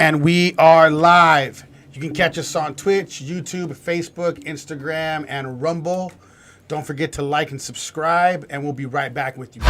And we are live. You can catch us on Twitch, YouTube, Facebook, Instagram, and Rumble. Don't forget to like and subscribe, and we'll be right back with you.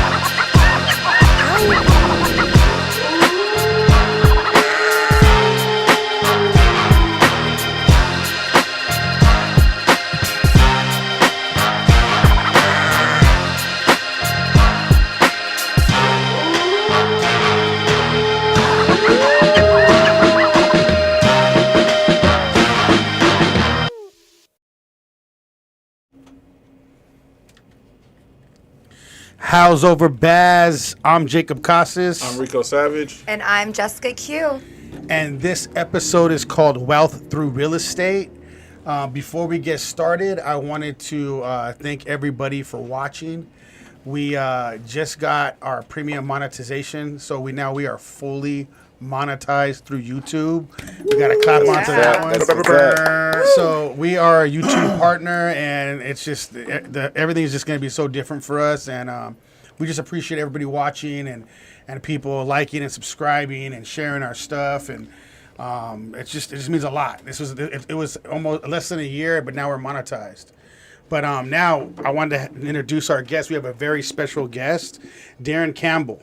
How's over Baz? I'm Jacob Casas. I'm Rico Savage. And I'm Jessica Q. And this episode is called Wealth Through Real Estate. Before we get started, I wanted to thank everybody for watching. We just got our premium monetization, so we are fully monetized through YouTube. We got to clap onto that one. So we are a YouTube partner, and it's just everything is just going to be so different for us, and we just appreciate everybody watching and people liking and subscribing and sharing our stuff, and it just means a lot. It was almost less than a year, but now we're monetized. But now I wanted to introduce our guest. We have a very special guest, Darren Campbell.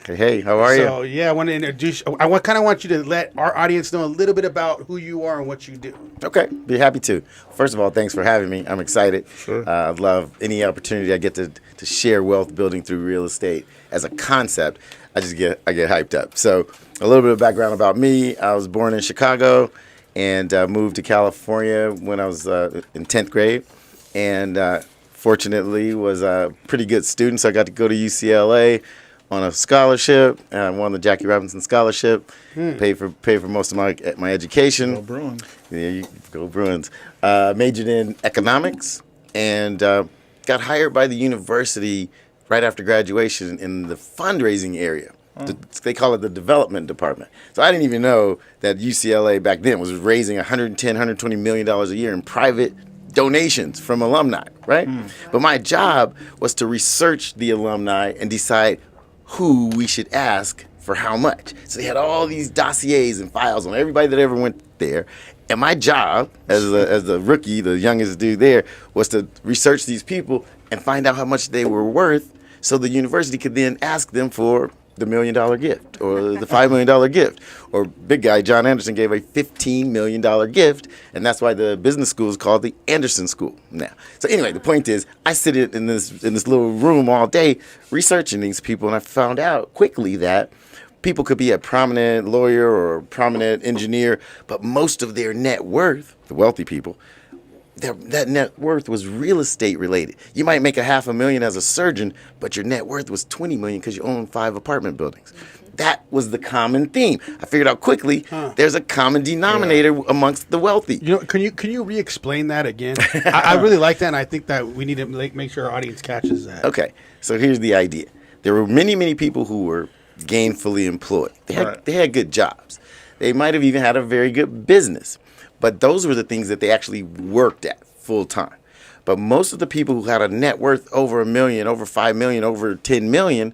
Hey, how are you? So, yeah, I want to introduce you. I kind of want you to let our audience know a little bit about who you are and what you do. Okay, be happy to. First of all, thanks for having me. I'm excited. Sure. I love any opportunity I get to share wealth building through real estate as a concept. I get hyped up. So, a little bit of background about me. I was born in Chicago and moved to California when I was in 10th grade. And fortunately was a pretty good student, so I got to go to UCLA on a scholarship. Won the Jackie Robinson Scholarship. Paid for most of my education. Go Bruins. Yeah, go Bruins. Majored in economics and got hired by the university right after graduation in the fundraising area. They call it the development department. So I didn't even know that UCLA back then was raising $110, $120 million a year in private donations from alumni, right? But my job was to research the alumni and decide who we should ask for how much. So they had all these dossiers and files on everybody that ever went there. And my job as the rookie, the youngest dude there, was to research these people and find out how much they were worth so the university could then ask them for the $1 million gift or the $5 million gift. Or big guy John Anderson gave a $15 million gift, and that's why the business school is called the Anderson School now. So anyway, the point is I sit in this little room all day researching these people, and I found out quickly that people could be a prominent lawyer or a prominent engineer, but most of their net worth, the wealthy people, that net worth was real estate related. You might make $500,000 as a surgeon, but your net worth was $20 million because you own 5 apartment buildings. That was the common theme. I figured out quickly there's a common denominator amongst the wealthy. Can you re-explain that again? I really like that, and I think that we need to make sure our audience catches that. Okay, so here's the idea. There were many people who were gainfully employed. They had good jobs. They might have even had a very good business. But those were the things that they actually worked at full time. But most of the people who had a net worth over $1 million, over $5 million, over $10 million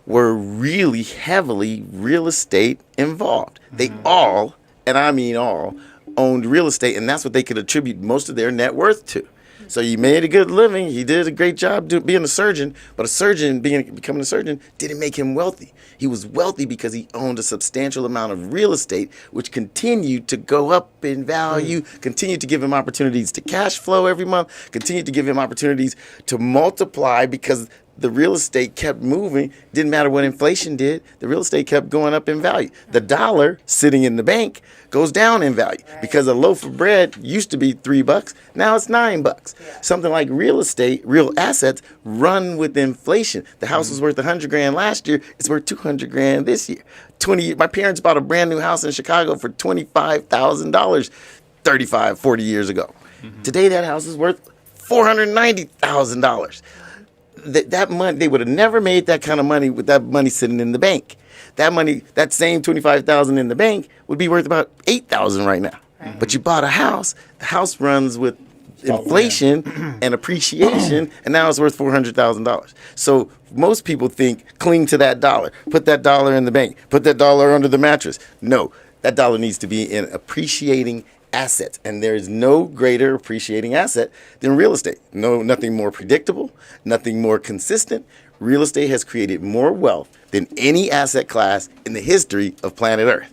were really heavily real estate involved. They all, and I mean all, owned real estate, and that's what they could attribute most of their net worth to. So you made a good living. He did a great job being a surgeon, but becoming a surgeon didn't make him wealthy. He was wealthy because he owned a substantial amount of real estate, which continued to go up in value, continued to give him opportunities to cash flow every month, continued to give him opportunities to multiply because the real estate kept moving. Didn't matter what inflation did. The real estate kept going up in value. The dollar sitting in the bank goes down in value because a loaf of bread used to be $3. Now it's $9. Something like real estate, real assets run with inflation. The house was worth $100,000 last year. It's worth $200,000 this year. My parents bought a brand new house in Chicago for $25,000 35, 40 years ago. Today that house is worth $490,000. That money, they would have never made that kind of money with that money sitting in the bank. That money, that same $25,000 in the bank would be worth about $8,000 right now. But you bought a house. The house runs with inflation and appreciation, and now it's worth $400,000. So most people think, cling to that dollar, put that dollar in the bank, put that dollar under the mattress. No, That dollar needs to be in appreciating assets. And there is no greater appreciating asset than real estate. No, nothing more predictable, nothing more consistent. Real estate has created more wealth than any asset class in the history of planet Earth.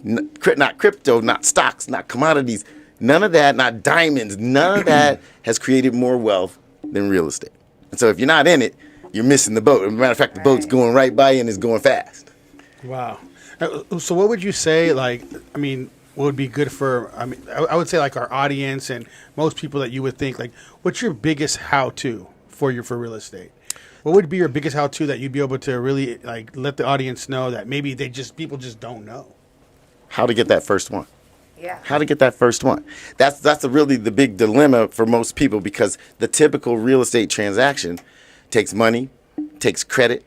Not crypto, not stocks, not commodities, none of that, not diamonds, none of that has created more wealth than real estate. And so if you're not in it, you're missing the boat. As a matter of fact, the boat's going right by you and it's going fast. Wow. So what would you say, like, I mean, what would be good for, I would say like our audience and most people that you would think, like, what's your biggest how-to for real estate? What would be your biggest how-to that you'd be able to really, like, let the audience know that maybe people just don't know? How to get that first one. Yeah. How to get that first one. That's really the big dilemma for most people, because the typical real estate transaction takes money, takes credit,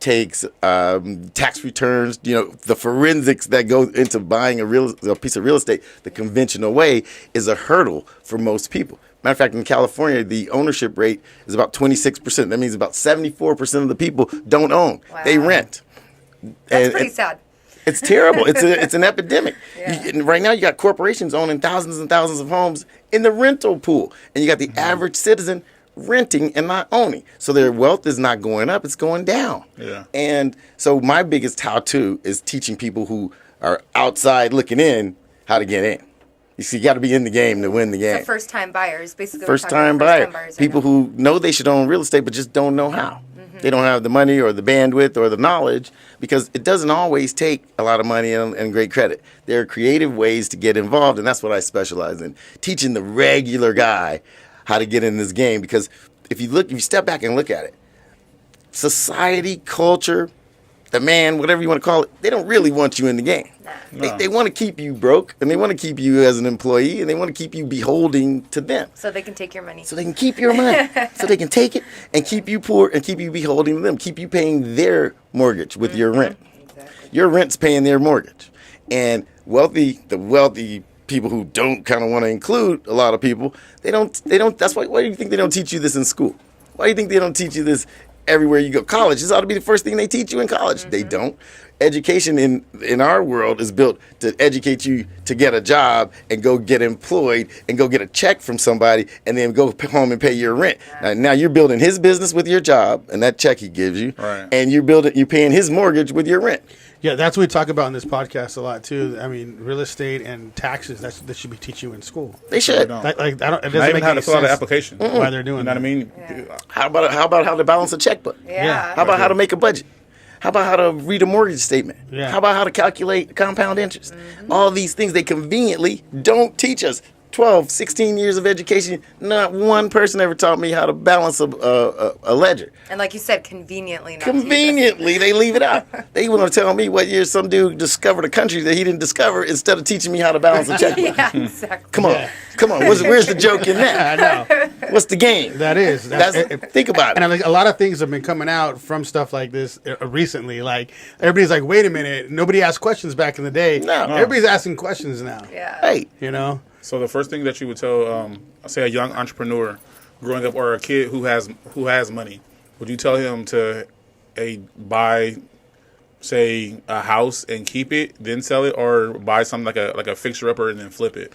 takes tax returns, the forensics that go into buying a piece of real estate the conventional way is a hurdle for most people. Matter of fact, in California, the ownership rate is about 26%. That means about 74% of the people don't own. Wow. They rent. That's pretty sad. It's terrible. It's an epidemic. Yeah. Right now, you got corporations owning thousands and thousands of homes in the rental pool, and you got the average citizen renting and not owning. So their wealth is not going up; it's going down. Yeah. And so my biggest how-to is teaching people who are outside looking in how to get in. You see, you got to be in the game to win the game. So first-time buyers, basically. First-time buyers, people who know they should own real estate but just don't know how. They don't have the money or the bandwidth or the knowledge, because it doesn't always take a lot of money and great credit. There are creative ways to get involved, and that's what I specialize in, teaching the regular guy how to get in this game. Because if you step back and look at it, society, culture, the man, whatever you want to call it, they don't really want you in the game. No. They want to keep you broke, and they want to keep you as an employee, and they want to keep you beholding to them. So they can take your money. So they can keep your money. So they can take it and keep you poor and keep you beholding to them, keep you paying their mortgage with your rent. Exactly. Your rent's paying their mortgage. And the wealthy people who don't kind of want to include a lot of people, they don't, that's why do you think they don't teach you this in school? Why do you think they don't teach you this everywhere you go? College, this ought to be the first thing they teach you in college. They don't. Education in our world is built to educate you to get a job and go get employed and go get a check from somebody and then go home and pay your rent. Now you're building his business with your job and that check he gives you, right, and you're paying his mortgage with your rent. Yeah, that's what we talk about in this podcast a lot too. I mean, real estate and taxes, that should be teaching you in school. They should. No. It doesn't Not make even how any to fill out an sense application. why they're doing You know what I that. mean? Yeah. How about how to balance a checkbook? Yeah. How about how to make a budget? How about how to read a mortgage statement? Yeah. How about how to calculate compound interest? All these things they conveniently don't teach us. 12, 16 years of education, not one person ever taught me how to balance a ledger. And like you said, conveniently. Not Conveniently, they leave it out. They want to tell me what year some dude discovered a country that he didn't discover instead of teaching me how to balance a checkbook. Yeah, exactly. Come on. Come on. Where's the joke in that? I know. What's the game? That is. Think about And it. like a lot of things have been coming out from stuff like this recently. Like everybody's like, wait a minute, nobody asked questions back in the day. No. Everybody's asking questions now. Yeah. Hey, You know? So the first thing that you would tell, say, a young entrepreneur growing up, or a kid who has money, would you tell him to buy, say, a house and keep it, then sell it, or buy something like a fixer upper and then flip it?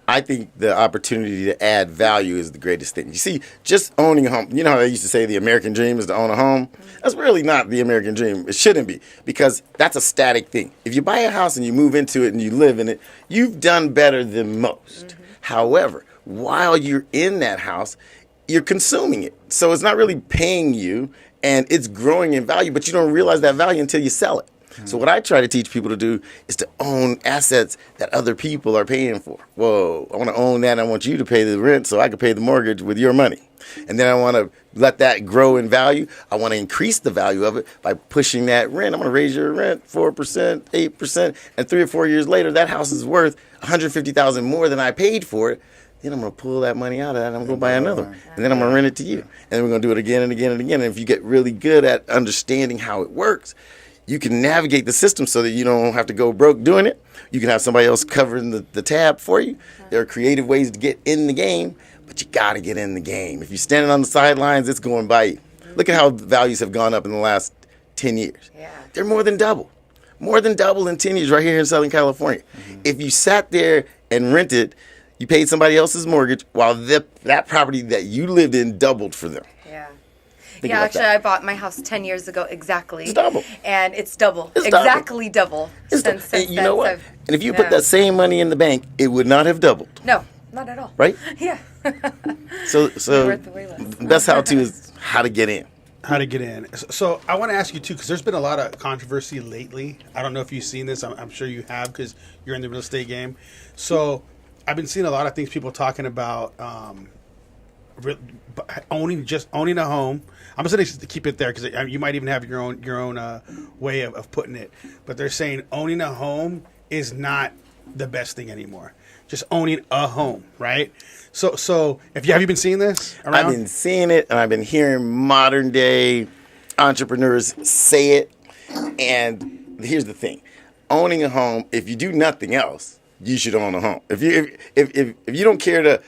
I think the opportunity to add value is the greatest thing. You see, just owning a home, you know how they used to say the American dream is to own a home? That's really not the American dream. It shouldn't be, because that's a static thing. If you buy a house and you move into it and you live in it, you've done better than most. However, while you're in that house, you're consuming it. So it's not really paying you, and it's growing in value, but you don't realize that value until you sell it. So what I try to teach people to do is to own assets that other people are paying for. Whoa, I want to own that. I want you to pay the rent so I can pay the mortgage with your money. And then I want to let that grow in value. I want to increase the value of it by pushing that rent. I'm going to raise your rent 4%, 8%, and 3 or 4 years later, that house is worth $150,000 more than I paid for it. Then I'm going to pull that money out of that and I'm going to buy another one. And then I'm going to rent it to you. And then we're going to do it again and again and again. And if you get really good at understanding how it works, you can navigate the system so that you don't have to go broke doing it. You can have somebody else covering the tab for you. There are creative ways to get in the game, but you got to get in the game. If you're standing on the sidelines, it's going by you. Look at how values have gone up in the last 10 years. Yeah. They're more than double. more than double in 10 years right here in Southern California. If you sat there and rented, you paid somebody else's mortgage while that property that you lived in doubled for them. Yeah. Think Yeah, about actually, that. I bought my house 10 years ago exactly. It's double. And it's double. It's double. Exactly double. It's Since and you then, know what? I've- And if you yeah. put that same money in the bank, it would not have doubled, No, not at all. right? Yeah. So Worth the wait list. the best how-to is how to get in. How to get in. So I want to ask you too, because there's been a lot of controversy lately. I don't know if you've seen this. I'm sure you have because you're in the real estate game. So I've been seeing a lot of things people talking about owning a home. I'm just going to keep it there because you might even have your own way of putting it. But they're saying owning a home is not the best thing anymore. Just owning a home, right? So have you been seeing this around? I've been seeing it, and I've been hearing modern day entrepreneurs say it. And here's the thing: owning a home, if you do nothing else, you should own a home. If you don't care to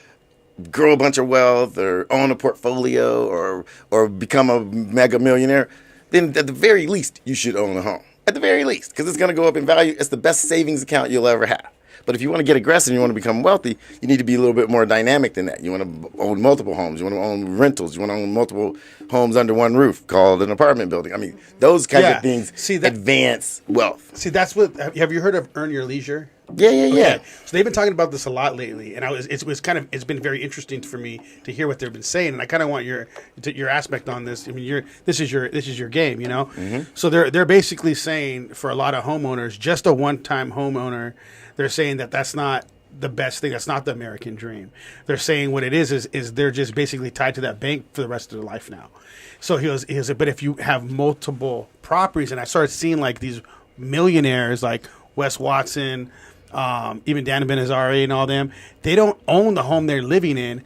grow a bunch of wealth or own a portfolio or become a mega millionaire, then at the very least you should own a home. At the very least, because it's going to go up in value. It's the best savings account you'll ever have. But if you want to get aggressive and you want to become wealthy, you need to be a little bit more dynamic than that. You want to own multiple homes. You want to own rentals. You want to own multiple homes under one roof called an apartment building. I mean, those kinds Yeah. of things See, that- advance wealth. See, that's what. Have you heard of Earn Your Leisure? Yeah. Okay. So they've been talking about this a lot lately, and it's been very interesting for me to hear what they've been saying, and I kind of want your aspect on this. I mean, this is your game, you know. So they're basically saying for a lot of homeowners, just a one-time homeowner, they're saying that's not the best thing. That's not the American dream. They're saying what it is they're just basically tied to that bank for the rest of their life now. So he was, but if you have multiple properties, and I started seeing like these millionaires like Wes Watson, even Dan Benazari and all them, they don't own the home they're living in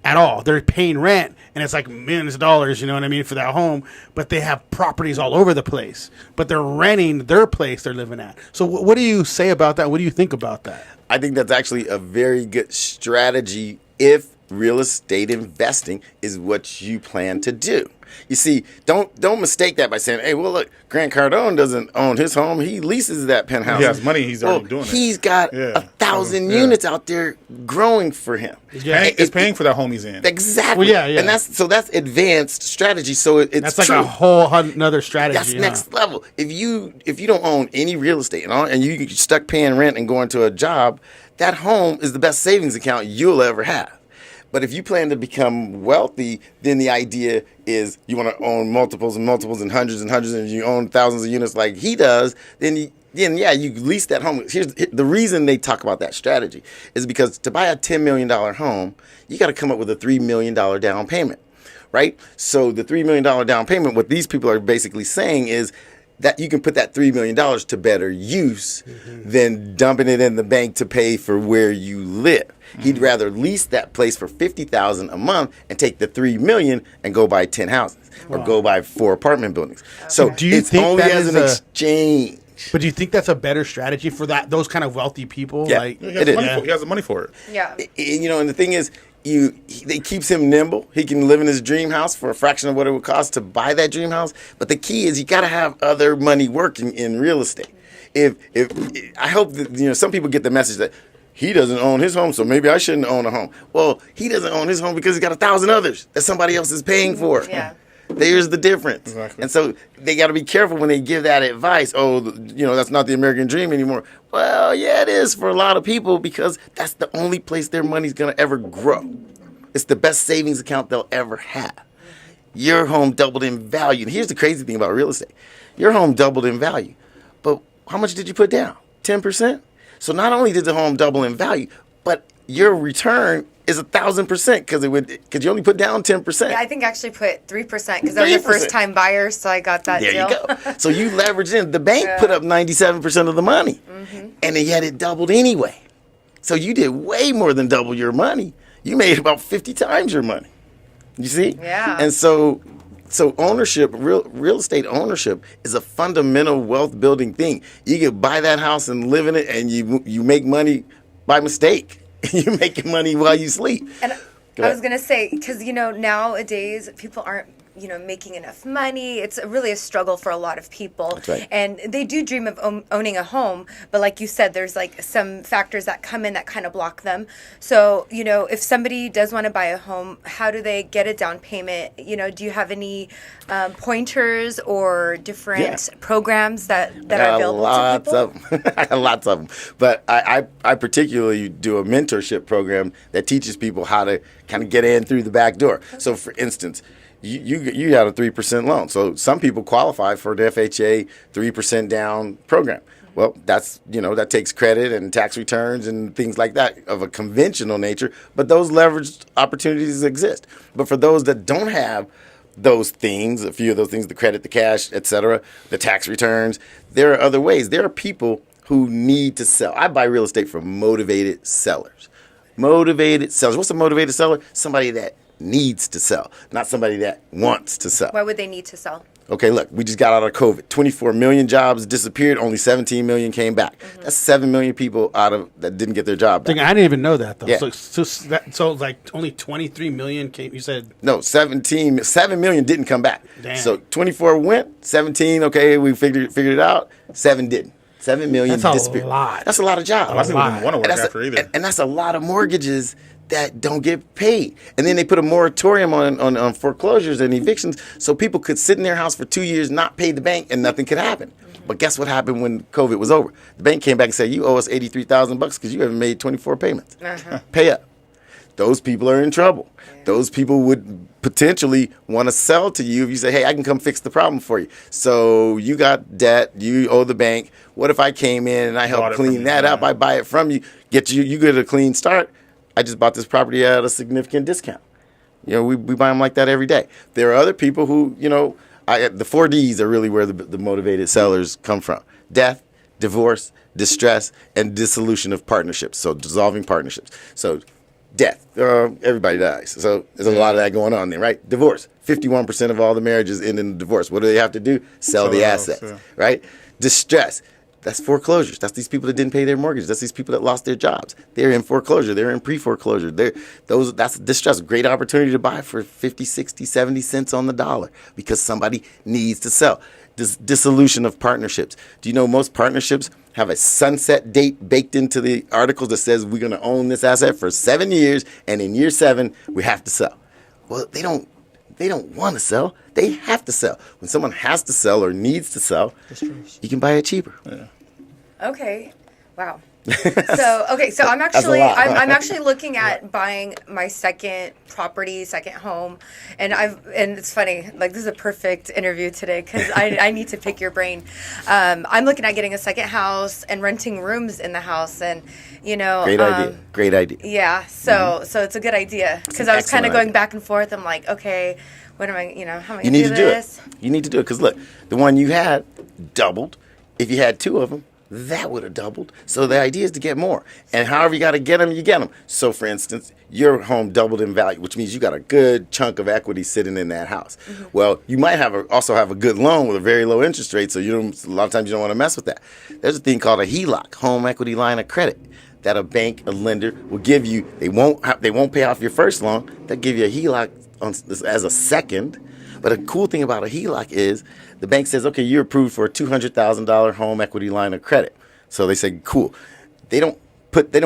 at all. They're paying rent, and it's like millions of dollars, you know what I mean, for that home, but they have properties all over the place. But they're renting their place they're living at. So what do you say about that? What do you think about that? I think that's actually a very good strategy if real estate investing is what you plan to do. You see, don't mistake that by saying, hey, well, look, Grant Cardone doesn't own his home. He leases that penthouse. He has money. He's already doing it. He's got Yeah. 1,000 Yeah. units out there growing for him. Yeah. It's paying for that home he's in. Exactly. Well, yeah. And that's advanced strategy. So it's That's like true. a whole another strategy. That's huh? next level. If you don't own any real estate and you stuck paying rent and going to a job, that home is the best savings account you'll ever have. But if you plan to become wealthy, then the idea is you want to own multiples and multiples and hundreds, and you own thousands of units like he does, then you lease that home. Here's the reason they talk about that strategy is because to buy a $10 million home, you got to come up with a $3 million down payment, right? So the $3 million down payment, what these people are basically saying is that you can put that $3 million to better use than dumping it in the bank to pay for where you live. He'd rather lease that place for $50,000 a month and take the $3 million and go buy 10 houses or go buy 4 apartment buildings. So Do you it's think only that as is an a- exchange. But do you think that's a better strategy for those kind of wealthy people? Yeah. Like, He has, It is. money for, he has the money for it. Yeah. And the thing is, it keeps him nimble. He can live in his dream house for a fraction of what it would cost to buy that dream house. But the key is you got to have other money working in real estate. If I hope that some people get the message that he doesn't own his home, so maybe I shouldn't own a home. Well, he doesn't own his home because he's got 1,000 others that somebody else is paying for. Yeah. There's the difference. Exactly. And so they got to be careful when they give that advice. Oh, that's not the American dream anymore. Well, yeah, it is for a lot of people because that's the only place their money's going to ever grow. It's the best savings account they'll ever have. Your home doubled in value. And here's the crazy thing about real estate. Your home doubled in value. But how much did you put down? 10%? So not only did the home double in value, but your return is 1,000% because you only put down 10%. Yeah, I think I actually put 3% because I was a 3%. first-time buyer, so I got that There deal. you go. So you leveraged in. The bank put up 97% of the money, and yet it doubled anyway. So you did way more than double your money. You made about 50 times your money. You see? Yeah. And so ownership, real estate ownership is a fundamental wealth building thing. You can buy that house and live in it, and you make money by mistake. You're making money while you sleep. And Go I ahead. was going to say, because, nowadays people aren't making enough money. It's really a struggle for a lot of people. That's right. And they do dream of owning a home, but like you said, there's like some factors that come in that kind of block them. So, if somebody does want to buy a home, how do they get a down payment? Do you have any pointers or different programs that are available to people? I got lots of them. But I particularly do a mentorship program that teaches people how to kind of get in through the back door. So, for instance, you got a 3% loan. So some people qualify for the FHA 3% down program. Well, that takes credit and tax returns and things like that of a conventional nature, but those leveraged opportunities exist. But for those that don't have those things, a few of those things, the credit, the cash, et cetera, the tax returns, there are other ways. There are people who need to sell. I buy real estate from motivated sellers. Motivated sellers. What's a motivated seller? Somebody that needs to sell, not somebody that wants to sell. Why would they need to sell? Okay, look, we just got out of COVID. 24 million jobs disappeared. Only 17 million came back. Mm-hmm. That's 7 million people that didn't get their job back. I didn't even know that, though. Yeah. So like only 23 million came, you said? No, 7 million didn't come back. Damn. So 24 went, 17, okay, we figured it out. 7 didn't. 7 million disappeared. That's a lot. That's a lot of jobs. A lot of people didn't want to work after either. And that's a lot of mortgages that don't get paid. And then they put a moratorium on foreclosures and evictions so people could sit in their house for 2 years, not pay the bank, and nothing could happen. Mm-hmm. But guess what happened when COVID was over? The bank came back and said, you owe us $83,000 because you haven't made 24 payments. Uh-huh. Pay up. Those people are in trouble. Yeah. Those people would potentially want to sell to you if you say, hey, I can come fix the problem for you. So you got debt, you owe the bank. What if I came in and I help clean that up? I buy it from you, you get a clean start. I just bought this property at a significant discount. We buy them like that every day. There are other people who, the 4 Ds are really where the motivated sellers come from. Death, divorce, distress, and dissolution of partnerships. So dissolving partnerships. So death, everybody dies. So there's a lot of that going on there, right? Divorce, 51% of all the marriages end in divorce. What do they have to do? Sell the assets, right? Distress. That's foreclosures. That's these people that didn't pay their mortgage. That's these people that lost their jobs. They're in foreclosure. They're in pre-foreclosure. That's distress. Great opportunity to buy for 50, 60, 70 cents on the dollar because somebody needs to sell. This dissolution of partnerships. Do you know most partnerships have a sunset date baked into the articles that says we're going to own this asset for 7 years, and in year 7 we have to sell? Well, they don't want to sell. They have to sell. When someone has to sell or needs to sell, you can buy it cheaper. Yeah. Okay. Wow. So I'm actually looking at buying my second home, and it's funny, like this is a perfect interview today because I need to pick your brain. I'm looking at getting a second house and renting rooms in the house, and Great idea. Yeah. So it's a good idea because I was kind of going back and forth. I'm like, okay, what am I? How am I going to do this? You need to do it because look, the one you had doubled. If you had 2 of them, that would have doubled. So the idea is to get more. And however you got to get them, you get them. So, for instance, your home doubled in value, which means you got a good chunk of equity sitting in that house. Mm-hmm. Well, you might also have a good loan with a very low interest rate, so a lot of times you don't want to mess with that. There's a thing called a HELOC, home equity line of credit, that a bank, a lender will give you. They won't pay off your first loan. They'll give you a HELOC as a second. But a cool thing about a HELOC is the bank says, okay, you're approved for a $200,000 home equity line of credit. So they say, cool. They don't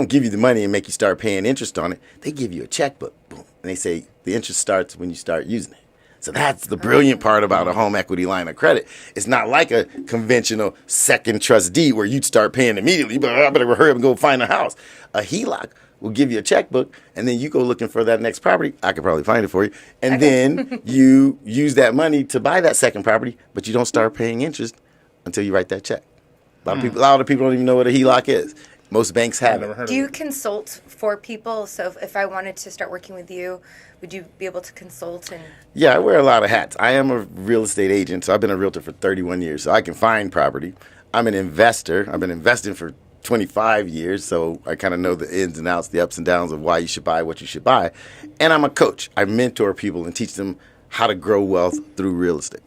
give you the money and make you start paying interest on it. They give you a checkbook. Boom. And they say the interest starts when you start using it. So that's the brilliant part about a home equity line of credit. It's not like a conventional second trust deed where you'd start paying immediately, but I better hurry up and go find a house. A HELOC will give you a checkbook, and then you go looking for that next property. I could probably find it for you. And then you use that money to buy that second property, but you don't start paying interest until you write that check. A lot of people don't even know what a HELOC is. Most banks have it. Do you consult for people? So if I wanted to start working with you, would you be able to consult? Yeah, I wear a lot of hats. I am a real estate agent, so I've been a realtor for 31 years, so I can find property. I'm an investor. I've been investing for 25 years, so I kind of know the ins and outs, the ups and downs of why you should buy what you should buy. And I'm a coach. I mentor people and teach them how to grow wealth through real estate.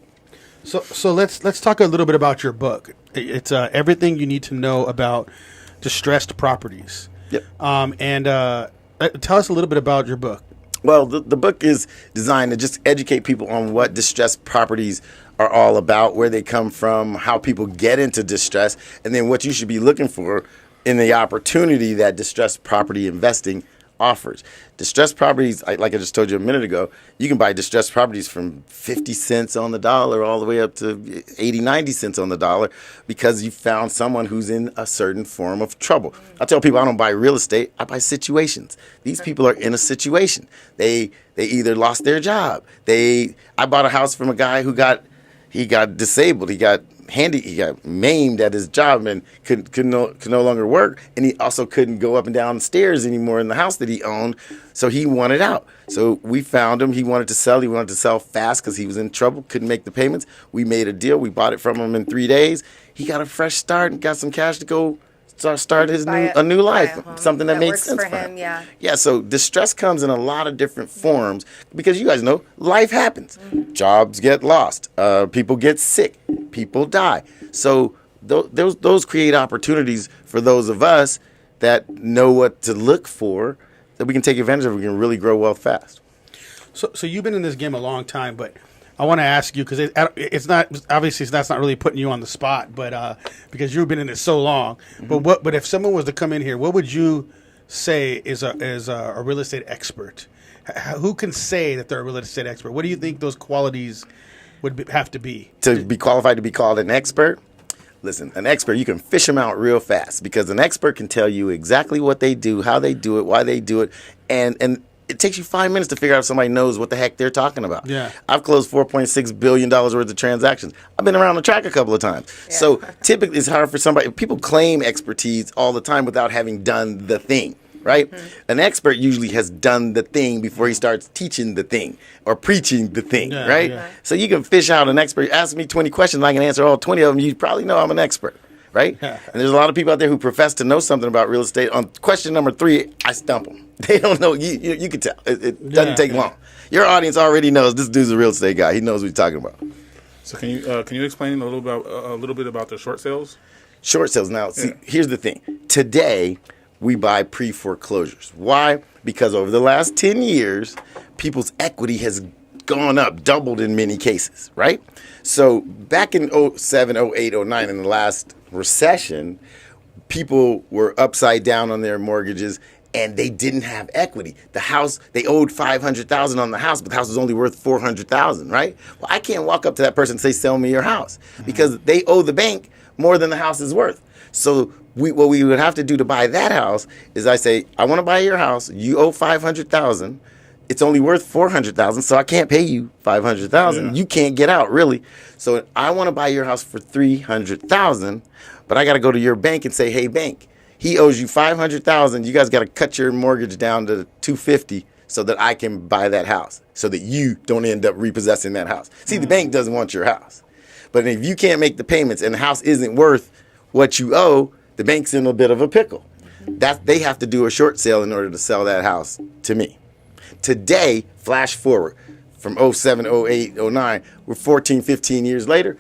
So let's talk a little bit about your book. It's everything you need to know about distressed properties. Yep. And tell us a little bit about your book. Well, the book is designed to just educate people on what distressed properties are all about, where they come from, how people get into distress, and then what you should be looking for in the opportunity that distressed property investing offers. Distressed properties, like I just told you a minute ago, you can buy distressed properties from 50 cents on the dollar all the way up to 80, 90 cents on the dollar because you found someone who's in a certain form of trouble. I tell people I don't buy real estate, I buy situations. These people are in a situation. They either lost their job. I bought a house from a guy who got disabled. He got maimed at his job and could no longer work, and he also couldn't go up and down the stairs anymore in the house that he owned, so he wanted out. So we found him. He wanted to sell fast because he was in trouble, couldn't make the payments. We made a deal. We bought it from him in 3 days. He got a fresh start and got some cash to go start a new life, something that made sense for him. Yeah, so distress comes in a lot of different forms because you guys know life happens. Jobs get lost, people get sick, people die. So those create opportunities for those of us that know what to look for, that we can take advantage of. We can really grow wealth fast. So you've been in this game a long time, but I want to ask you because it's not obviously that's not really putting you on the spot, but because you've been in it so long. Mm-hmm. But if someone was to come in here, what would you say is a real estate expert? Who can say that they're a real estate expert? What do you think those qualities would have to be to be qualified to be called an expert? Listen, an expert, you can fish them out real fast because an expert can tell you exactly what they do, how they do it, why they do it, and it takes you 5 minutes to figure out if somebody knows what the heck they're talking about. Yeah. I've closed $4.6 billion worth of transactions. I've been around the track a couple of times. Yeah. So typically it's hard for somebody. People claim expertise all the time without having done the thing, right? Mm-hmm. An expert usually has done the thing before he starts teaching the thing or preaching the thing, right? Yeah. So you can fish out an expert. Ask me 20 questions and I can answer all 20 of them. You probably know I'm an expert. Right? And there's a lot of people out there who profess to know something about real estate. On question number 3, I stump them. They don't know. You can tell. It doesn't take long. Your audience already knows this dude's a real estate guy. He knows what he's talking about. So can you explain a little bit about the short sales? Short sales. Now, see, here's the thing. Today, we buy pre-foreclosures. Why? Because over the last 10 years, people's equity has gone up, doubled in many cases, right? So back in 07, 08, 09, in the last recession, people were upside down on their mortgages and they didn't have equity. The house, they owed $500,000 on the house, but the house was only worth $400,000, right? Well, I can't walk up to that person and say, sell me your house because they owe the bank more than the house is worth. So what we would have to do to buy that house is I say, I want to buy your house. You owe $500,000. It's only worth $400,000, so I can't pay you $500,000. Yeah. You can't get out, really. So I want to buy your house for $300,000, but I got to go to your bank and say, hey, bank, he owes you $500,000. You guys got to cut your mortgage down to $250 so that I can buy that house, so that you don't end up repossessing that house. See, the bank doesn't want your house, but if you can't make the payments and the house isn't worth what you owe, the bank's in a bit of a pickle. They have to do a short sale in order to sell that house to me. Today, flash forward from 07, 08, 09, we're 14, 15 years later,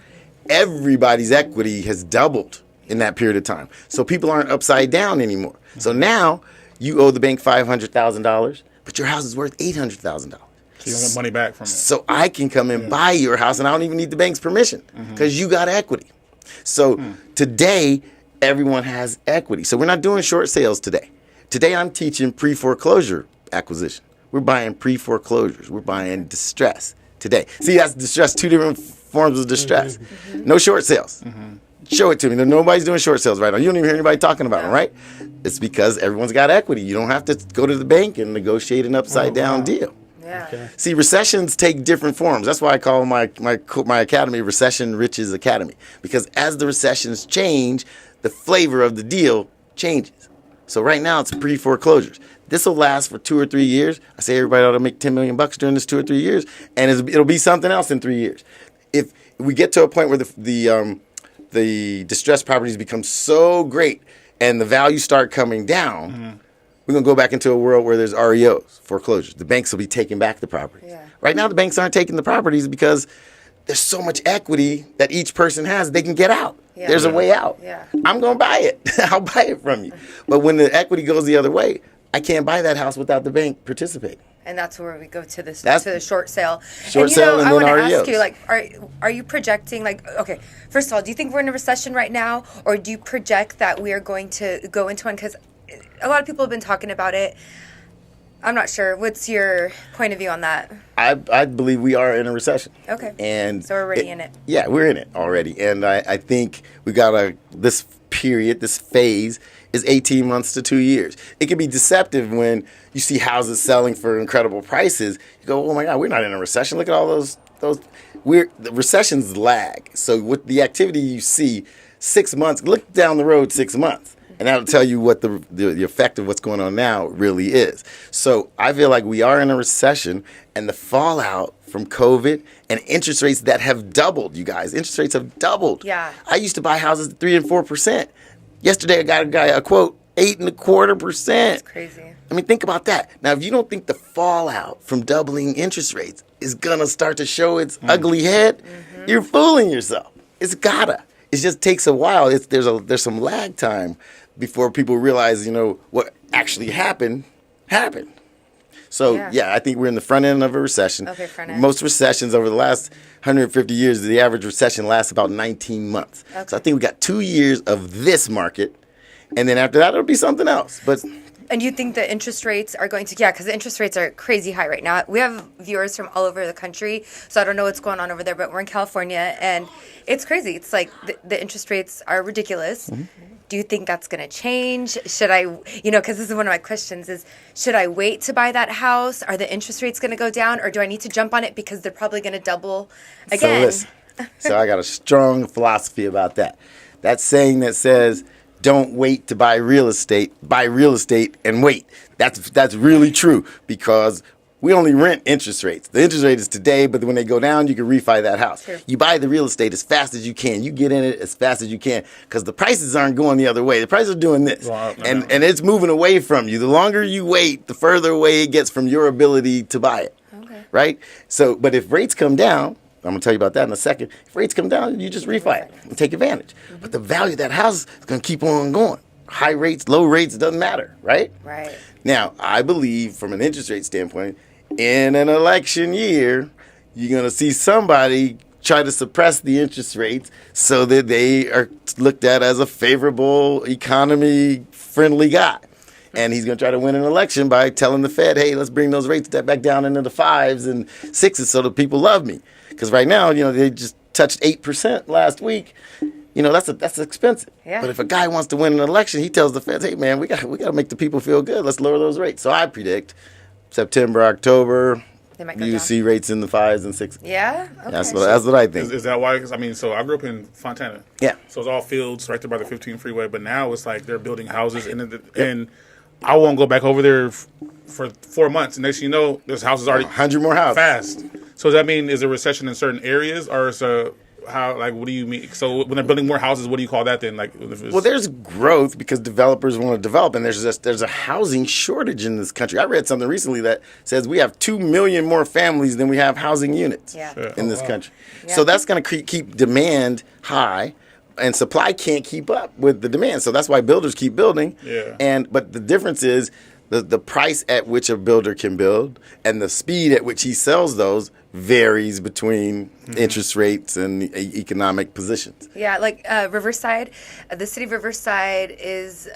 everybody's equity has doubled in that period of time. So people aren't upside down anymore. So now you owe the bank $500,000, but your house is worth $800,000. So you don't get money back from it. So I can come and buy your house, and I don't even need the bank's permission because you got equity. So today, everyone has equity. So we're not doing short sales today. Today, I'm teaching pre-foreclosure acquisition. We're buying pre-foreclosures. We're buying distress today. See, that's distress, 2 different forms of distress. No short sales. Show it to me. Nobody's doing short sales right now. You don't even hear anybody talking about them, right? It's because everyone's got equity. You don't have to go to the bank and negotiate an upside-down deal. Yeah. Okay. See, recessions take different forms. That's why I call my academy Recession Riches Academy. Because as the recessions change, the flavor of the deal changes. So right now, it's pre-foreclosures. This will last for 2 or 3 years. I say everybody ought to make $10 million during this 2 or 3 years, and it'll be something else in 3 years. If we get to a point where the distressed properties become so great and the values start coming down, we're going to go back into a world where there's REOs, foreclosures. The banks will be taking back the properties. Yeah. Right now, the banks aren't taking the properties because there's so much equity that each person has, they can get out. Yeah. There's a way out. Yeah. I'm going to buy it. I'll buy it from you. But when the equity goes the other way, I can't buy that house without the bank participating. And that's where we go to this That's- to the short sale. Short and sale and I want to then ask REOs. you, like, are you projecting, like, okay, first of all, do you think we're in a recession right now, or do you project that we are going to go into one? Because a lot of people have been talking about it. I'm not sure. What's your point of view on that? I believe we are in a recession. Okay. And So we're already in it. Yeah, we're in it already. And I think we got this period, this phase is 18 months to 2 years. It can be deceptive when you see houses selling for incredible prices. You go, oh my God, we're not in a recession. Look at all those. The recessions lag. So with the activity you see, 6 months, look down the road 6 months. And that'll tell you what the effect of what's going on now really is. So I feel like we are in a recession, and the fallout from COVID and interest rates that have doubled, you guys. Interest rates have doubled. Yeah. I used to buy houses at 3 and 4%. Yesterday I got a guy a quote 8.25%. That's crazy. I mean, think about that. Now, if you don't think the fallout from doubling interest rates is gonna start to show its ugly head, you're fooling yourself. It's gotta. It just takes a while. There's some lag time before people realize, what actually happened. So, Yeah. I think we're in the front end of a recession. Okay, front end. Most recessions over the last 150 years, the average recession lasts about 19 months. Okay. So I think we got 2 years of this market, and then after that, it'll be something else. But And you think the interest rates are going to, because the interest rates are crazy high right now. We have viewers from all over the country, so I don't know what's going on over there, but we're in California, and it's crazy. It's like the interest rates are ridiculous. Do you think that's going to change? Should I, because this is one of my questions is, should I wait to buy that house? Are the interest rates going to go down, or do I need to jump on it because they're probably going to double again? So listen, so I got a strong philosophy about that. That saying that says, don't wait to buy real estate and wait. That's really true, because we only rent interest rates. The interest rate is today, but when they go down, you can refi that house. True. You buy the real estate as fast as you can. You get in it as fast as you can, because the prices aren't going the other way. The prices are doing this, and it's moving away from you. The longer you wait, the further away it gets from your ability to buy it. Okay. Right? So, but if rates come down, I'm going to tell you about that in a second. If rates come down, you just refi it and take advantage. But the value of that house is going to keep on going. High rates, low rates, it doesn't matter, right? Right. Now, I believe from an interest rate standpoint, in an election year, you're going to see somebody try to suppress the interest rates so that they are looked at as a favorable, economy-friendly guy. And he's going to try to win an election by telling the Fed, hey, let's bring those rates back down into the 5s and 6s so that people love me. Because right now, they just touched 8% last week. That's expensive. Yeah. But if a guy wants to win an election, he tells the Feds, hey, man, we got to make the people feel good. Let's lower those rates. So I predict September, October, They might go you down. see rates in the 5s and 6s. Yeah? Okay. That's what I think. Is that why? 'Cause, so I grew up in Fontana. Yeah. So it's all fields right there by the 15 freeway. But now it's like they're building houses, and I won't go back over there for 4 months. And next thing you know, there's houses already 100 more houses. fast. So does that mean is there a recession in certain areas, or is what do you mean? So when they're building more houses, what do you call that then? Like, if it's, Well, there's growth because developers want to develop, and there's a housing shortage in this country. I read something recently that says we have 2 million more families than we have housing units Yeah. in this country. Yeah. So that's going to keep demand high, and supply can't keep up with the demand. So that's why builders keep building. Yeah. But the difference is the price at which a builder can build and the speed at which he sells those varies between interest rates and economic positions. Yeah, like Riverside, the city of Riverside is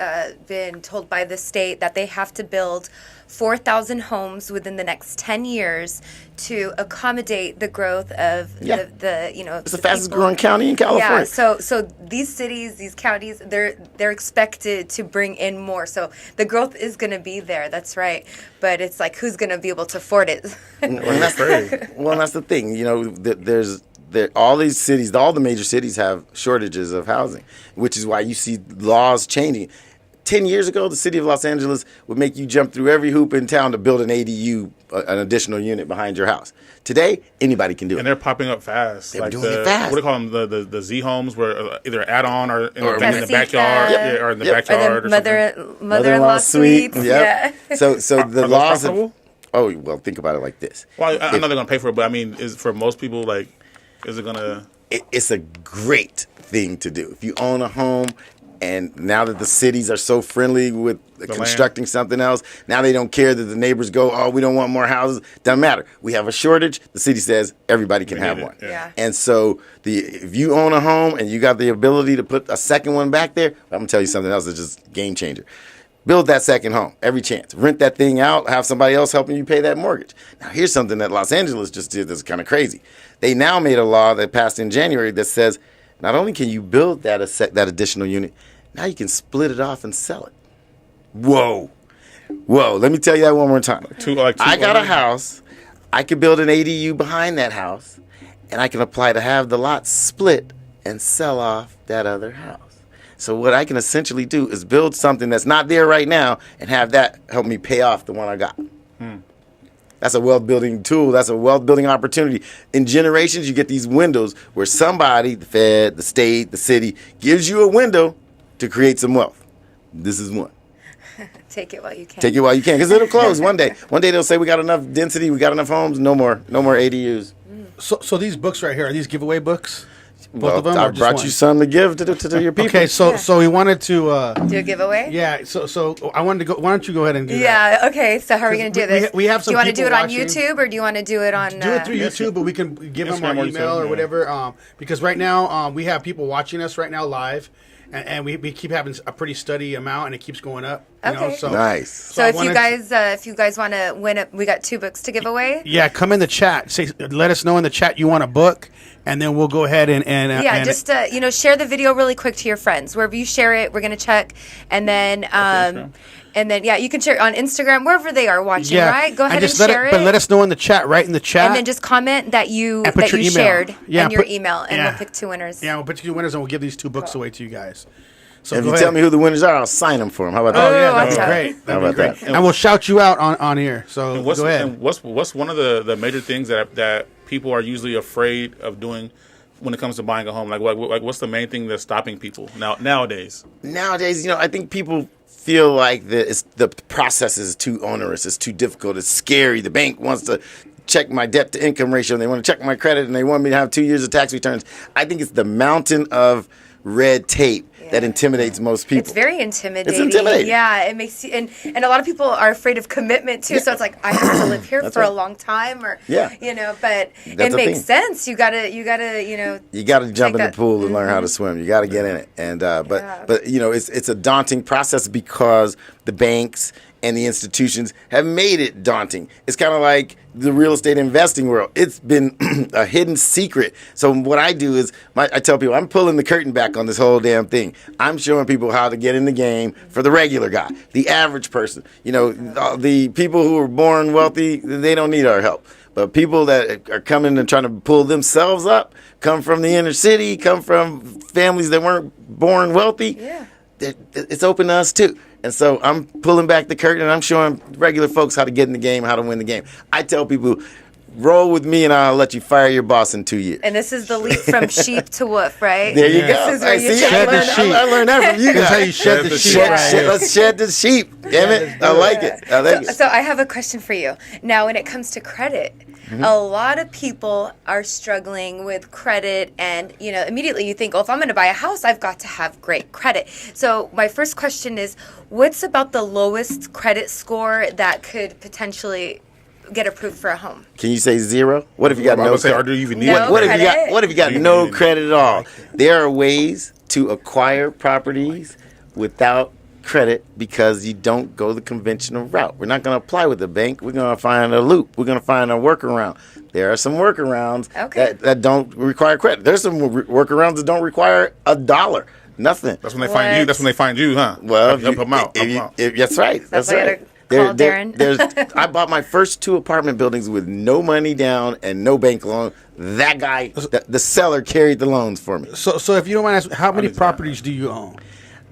been told by the state that they have to build 4,000 homes within the next 10 years to accommodate the growth of Yeah. it's the fastest growing county in California. Yeah, so these cities, these counties, they're expected to bring in more. So the growth is going to be there. That's right. But it's like, who's going to be able to afford it? And that's the thing. All these cities, all the major cities have shortages of housing, which is why you see laws changing. 10 years ago, the city of Los Angeles would make you jump through every hoop in town to build an ADU, an additional unit behind your house. Today, anybody can do it. And they're popping up fast. They're doing it fast. What do they call them? The Z homes, where either add-on or in the Casita. backyard, Yep. or in the Yep. backyard, Or or the something. mother-in-law suites. Yep. Yeah. So the Are those laws. profitable? Oh well, think about it like this. Well, I know they're gonna pay for it, but I mean, is for most people is it gonna? It's a great thing to do. If you own a home, And now that the cities are so friendly with constructing something else, now they don't care that the neighbors go, oh, we don't want more houses. Doesn't matter. We have a shortage. The city says everybody can have one. Yeah. And so if you own a home and you got the ability to put a second one back there, I'm going to tell you something else that's just game changer. Build that second home every chance. Rent that thing out. Have somebody else helping you pay that mortgage. Now, here's something that Los Angeles just did that's kind of crazy. They now made a law that passed in January that says not only can you build that additional unit, now you can split it off and sell it. Whoa. Let me tell you that one more time. I got a house. I could build an ADU behind that house, and I can apply to have the lot split and sell off that other house. So what I can essentially do is build something that's not there right now and have that help me pay off the one I got. That's a wealth building tool. That's a wealth building opportunity. In generations, you get these windows where somebody, the Fed, the state, the city, gives you a window to create some wealth. This is one. Take it while you can. Take it while you can, because it'll close one day. One day they'll say we got enough density, we got enough homes, no more ADUs. So these books right here, are these giveaway books? Both Well, of them? I or just brought one? you some to give to your people. Okay, so we wanted to. Do a giveaway? Yeah, so I wanted to go. Why don't you go ahead and do that? Yeah. Okay. So how are we going to do this? we have Do some you want to do people it on watching. YouTube or do you want to do it on? Do it through YouTube, but we can give them our Instagram or email YouTube, or yeah. whatever. Because right now we have people watching us right now live, and we keep having a pretty steady amount, and it keeps going up. You know, Okay. so Nice. So I if you wanted guys want to win it, we got 2 books to give away. yeah, come in the chat. Let us know in the chat you want a book, and then we'll go ahead and Yeah, and just share the video really quick to your friends. Wherever you share it, we're gonna check, and then you can share it on Instagram wherever they are watching. Right? Go ahead and share it. But let us know in the chat, right in the chat, and then just comment that you And put your email. shared Yeah, and your put- email, and yeah. we'll pick 2 winners. yeah, we'll put 2 winners, and we'll give these 2 books away to you guys. So If go you ahead. tell me who the winners are, I'll sign them for them. How about that? Oh yeah, watch that'd be out. great. How That'd be about great. that? And we'll shout you out on here. So And what's, go ahead. and what's one of the major things that people are usually afraid of doing when it comes to buying a home? Like what's the main thing that's stopping people nowadays? Nowadays, I think people feel like the process is too onerous. It's too difficult. It's scary. The bank wants to check my debt to income ratio, and they want to check my credit, and they want me to have 2 years of tax returns. I think it's the mountain of red tape that intimidates most people. It's very intimidating. It's intimidating. Yeah, it makes you, and a lot of people are afraid of commitment too. So it's like I have to live here for right. a long time, or Yeah. but That's it the makes thing. sense. You gotta You got to jump Take in the that- pool and learn how to swim. You got to get in it, and but it's a daunting process because the banks and the institutions have made it daunting. It's kind of like the real estate investing world. It's been a hidden secret. So what I do is I tell people I'm pulling the curtain back on this whole damn thing. I'm showing people how to get in the game for the regular guy, the average person. The people who are born wealthy, they don't need our help. But people that are coming and trying to pull themselves up, come from the inner city, come from families that weren't born wealthy, it's open to us too. And so I'm pulling back the curtain and I'm showing regular folks how to get in the game, how to win the game. I tell people, roll with me and I'll let you fire your boss in 2 years. And this is the leap from sheep to wolf, right? There you Yeah. go. This is where you See, shed the sheep. I learned that from you That's guys. how you shed the the sheep. sheep. Right here. Let's shed the sheep. Damn it. I like it. I like it. So I have a question for you. Now, when it comes to credit, a lot of people are struggling with credit, and immediately you think, if I'm going to buy a house, I've got to have great credit. So my first question is, what's about the lowest credit score that could potentially get approved for a home? Can you say 0? What if you got I no would say, or credit? do you even need No it? What if you got credit? no Even- credit at all? There are ways to acquire properties without credit because you don't go the conventional route. We're not going to apply with the bank. We're going to find a loop. We're going to find a workaround. There are some workarounds Okay. that don't require credit. There's some workarounds that don't require $1. Nothing. That's when they find you. What? That's when they find you, huh? Well, Up them out. that's right. That's why I right. gotta call Darren. I bought my first 2 apartment buildings with no money down and no bank loan. That guy, the seller, carried the loans for me. So if you don't mind asking, how many understand. properties do you own?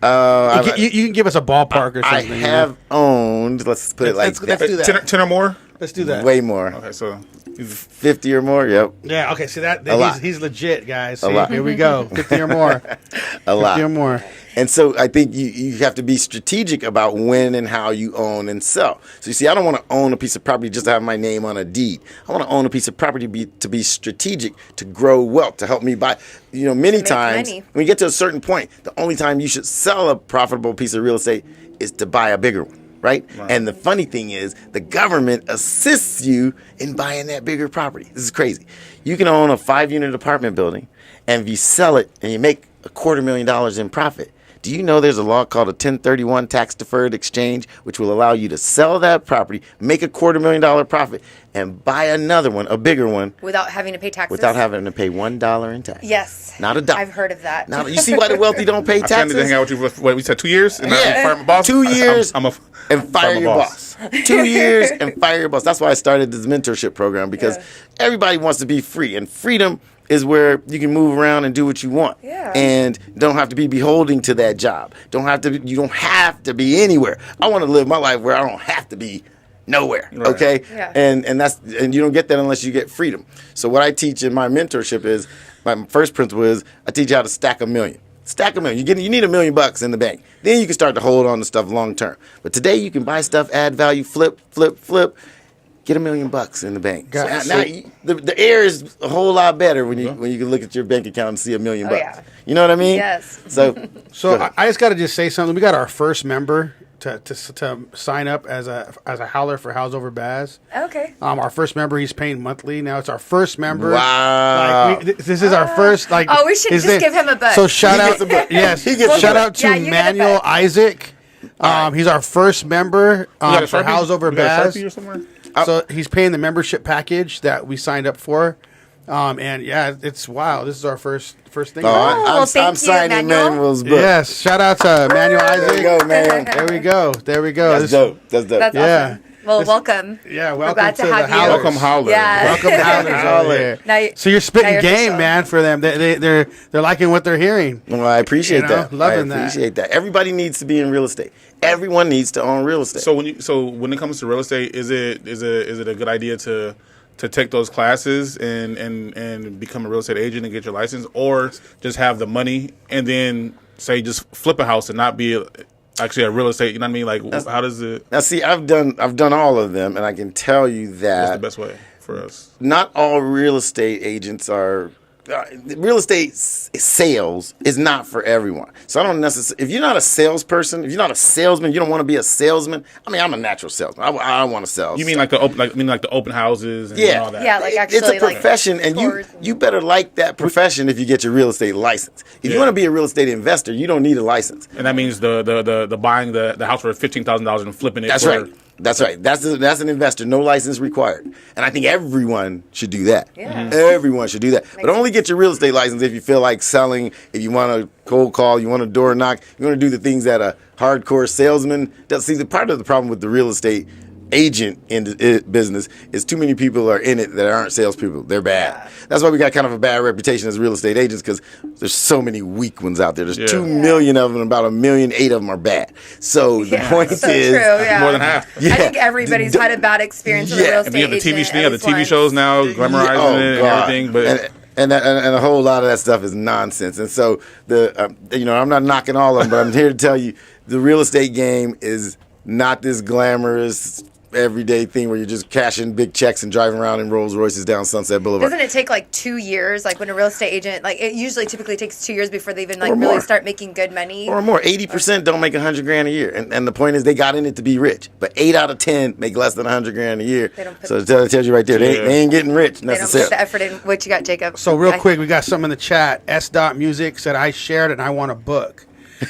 I You can give us a ballpark or I something. have owned. Let's put it like Let's do that. 10 or more? Let's do that. Way more. Okay, so 50 or more. Yep. Yeah. Okay. See that? lot. He's legit, guys. See, A lot. Here we go. 50 or more. A lot. 50 or more. And so I think you have to be strategic about when and how you own and sell. So you see, I don't want to own a piece of property just to have my name on a deed. I want to own a piece of property to be strategic, to grow wealth, to help me buy. You know, many times money. when you get to a certain point, the only time you should sell a profitable piece of real estate is to buy a bigger one. Right? And the funny thing is, the government assists you in buying that bigger property. This is crazy. You can own a 5-unit apartment building, and if you sell it and you make $250,000 in profit, do you know there's a law called a 1031 tax deferred exchange, which will allow you to sell that property, make $250,000 profit, and buy another one, a bigger one, Without having to pay taxes? without having to pay $1 in tax? Yes. Not a dollar. I've heard of that. Now, you see why the wealthy don't pay I trying to hang taxes? out with you for what we said 2 years, and Yeah. I'm fire my boss. 2 years. I'm a And fire I'm a your boss. 2 years and fire your boss. That's why I started this mentorship program, because everybody wants to be free. And freedom is where you can move around and do what you want. Yeah. And don't have to be beholding to that job. You don't have to be anywhere. I want to live my life where I don't have to be nowhere. Right. Okay? Yeah. And you don't get that unless you get freedom. So what I teach in my mentorship is, my first principle is, I teach you how to stack a million. Stack a million. You need $1 million in the bank. Then you can start to hold on to stuff long term. But today you can buy stuff, add value, flip. Get $1 million in the bank. Got So it. now the air is a whole lot better when you can look at your bank account and see $1 million. yeah. You know what I mean? Yes. So So go ahead. I just got to just say something. We got our first member to sign up as a howler for House Over Baz. Okay. Our first member, he's paying monthly now. It's our first member. Wow. Like, this is our first. Like, Oh, we should his just give him a book. So shout He out, gets a book. yes, He gets a shout book. out to Yeah, you get a Manuel book. Isaac. He's our first member You got a for Sharpie? House Over You got a Baz. Sharpie or somewhere? So he's paying the membership package that we signed up for. And yeah, it's wow. This is our first thing. Oh, well, thank I'm you, signing Manuel. Manuel's book. Yes, shout out to Manuel There Isaac. you go, man. There we go. That's dope. That's dope. That's Yeah. awesome. Well, This- welcome. Yeah, We're welcome glad to to the have you. Howlers. Welcome, Howler. Yeah. Welcome Howlers over here. Now you- So you're now spitting you're game, official. man, for them. They're liking what they're hearing. Well, I appreciate You know, that. loving I that. appreciate that. Everybody needs to be in real estate. Everyone needs to own real estate. So when it comes to real estate, is it a good idea to take those classes and become a real estate agent and get your license, or just have the money and then say just flip a house and not be actually a real estate? You know what I mean? Like, how does it? Now, see, I've done all of them, and I can tell you What's that the best way for us? not all real estate agents are. Real estate sales is not for everyone. So I don't necessarily. If you're not a salesperson, if you're not a salesman, you don't want to be a salesman. I mean, I'm a natural salesman. I want to sell. You mean like the open houses and Yeah. all that? Yeah, like It's actually, a profession, like, and tours you better like that profession if you get your real estate license. If you Yeah. want to be a real estate investor, you don't need a license. And that means the buying the house for $15,000 and flipping it. That's for, right. That's right. That's an investor. No license required. And I think everyone should do that. Yeah. Everyone should do that. But only get your real estate license if you feel like selling, if you want to cold call, you want to door knock, you want to do the things that a hardcore salesman does. See, the part of the problem with the real estate agent in the business is too many people are in it that aren't salespeople. They're bad. Yeah. That's why we got kind of a bad reputation as real estate agents, because there's so many weak ones out there. There's Yeah. 2 million of them, about 1,000,008 of them are bad. So the Yeah, point so is, true, yeah. More than half. Yeah. I think everything's had a bad experience with a Yeah. real And estate you have the TV, agent you have the at TV least shows once. now glamorizing it and everything, but and a whole lot of that stuff is nonsense. And so I'm not knocking all of them, but I'm here to tell you the real estate game is not this glamorous everyday thing where you're just cashing big checks and driving around in Rolls Royces down Sunset Boulevard. Doesn't it take like 2 years? Like when a real estate agent, like it usually typically takes 2 years before they even like Or really more. start making good money. Or more. 80% don't make $100,000 a year. And the point is they got in it to be rich. But 8 out of 10 make less than $100,000 a year. They don't put- So it tells you right there, Yeah. they ain't getting rich They don't put necessarily. the effort in. What you got, Jacob? So real I- quick, we got something in the chat. S.Music said I shared it and I want a book.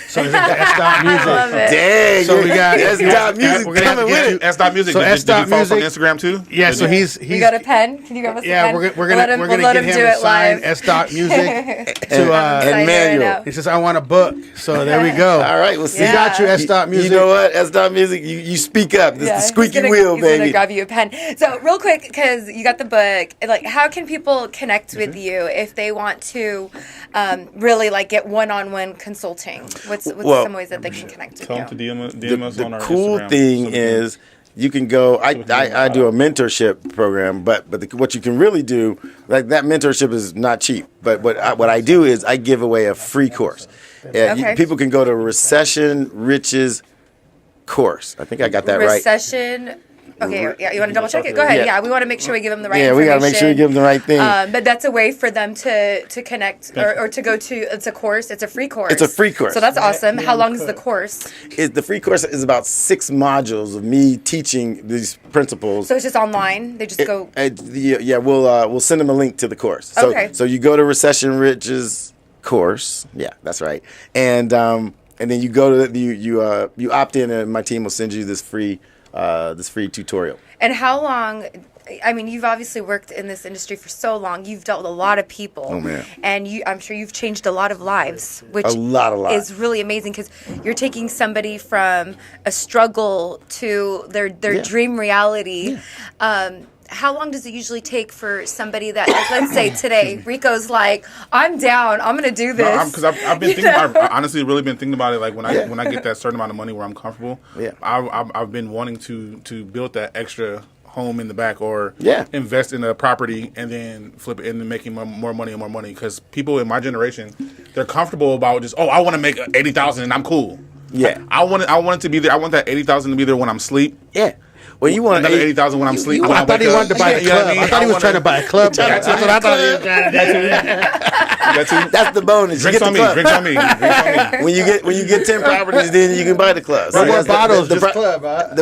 So it's S.Music. I love it. Dang. So we got that's music we're gonna have to coming get with you- it. S.Music. So Did you follow us on S.Music Instagram too? Yeah, so he's You got a pen? Can you grab us a yeah, pen? we're We'll let gonna we'll let get him do to it sign live. S.Music to Sign it and right manual. now. he says I want a book. So there we go. All right, well, see, We Yeah. got you S.Music. You know what? S.Music, you speak up. This is the he's squeaky gonna- wheel, he's gonna baby. grab you a pen. So real quick, because you got the book, like how can people connect with you if they want to really like get one-on-one consulting? What's Well, some ways that they can connect with Tell you? them to DM us The on our cool Instagram. thing So we can- is you can go. I do a mentorship program, but what you can really do, like that mentorship is not cheap. But what I do is I give away a free course. Okay. People can go to Recession Riches course. I think I got that right. Recession. Okay, yeah, you want to double check it? Go ahead. Yeah, we want to make sure we give them the right Yeah, information. we got to make sure we give them the right thing. But that's a way for them to connect or to go to. It's a course. It's a free course. It's a free course. So that's awesome. How long is the course? The free course is about 6 modules of me teaching these principles. So it's just online. They just go. Yeah, we'll send them a link to the course. So, Okay. So you go to Recession Riches course. Yeah, that's right. And then you go to you opt in, and my team will send you this free tutorial. And how long? I mean, you've obviously worked in this industry for so long. You've dealt with a lot of people. Oh, man. And I'm sure you've changed a lot of lives, which A lot of lives. is really amazing because you're taking somebody from a struggle to their dream reality. Yeah. How long does it usually take for somebody that, like, let's say today, Rico's like, I'm down, I'm gonna do this. Because I've been thinking. I've honestly really been thinking about it. Like when I get that certain amount of money where I'm comfortable. Yeah. I've been wanting to build that extra home in the back or Yeah. invest in a property and then flip it and then making more money and more money. Because people in my generation, they're comfortable about just I want to make 80,000 and I'm cool. Yeah. I want it to be there. I want that 80,000 to be there when I'm asleep. Yeah. Well, you want Another 80,000 when I'm asleep. I thought he wanted to buy a club. I thought he was trying to buy a club. That's what I thought he was trying to do. That's the bonus. Drinks on me. Drinks on me. Drinks on me. When you get 10 properties, then you can buy the club. No more that's bottles, the just club. I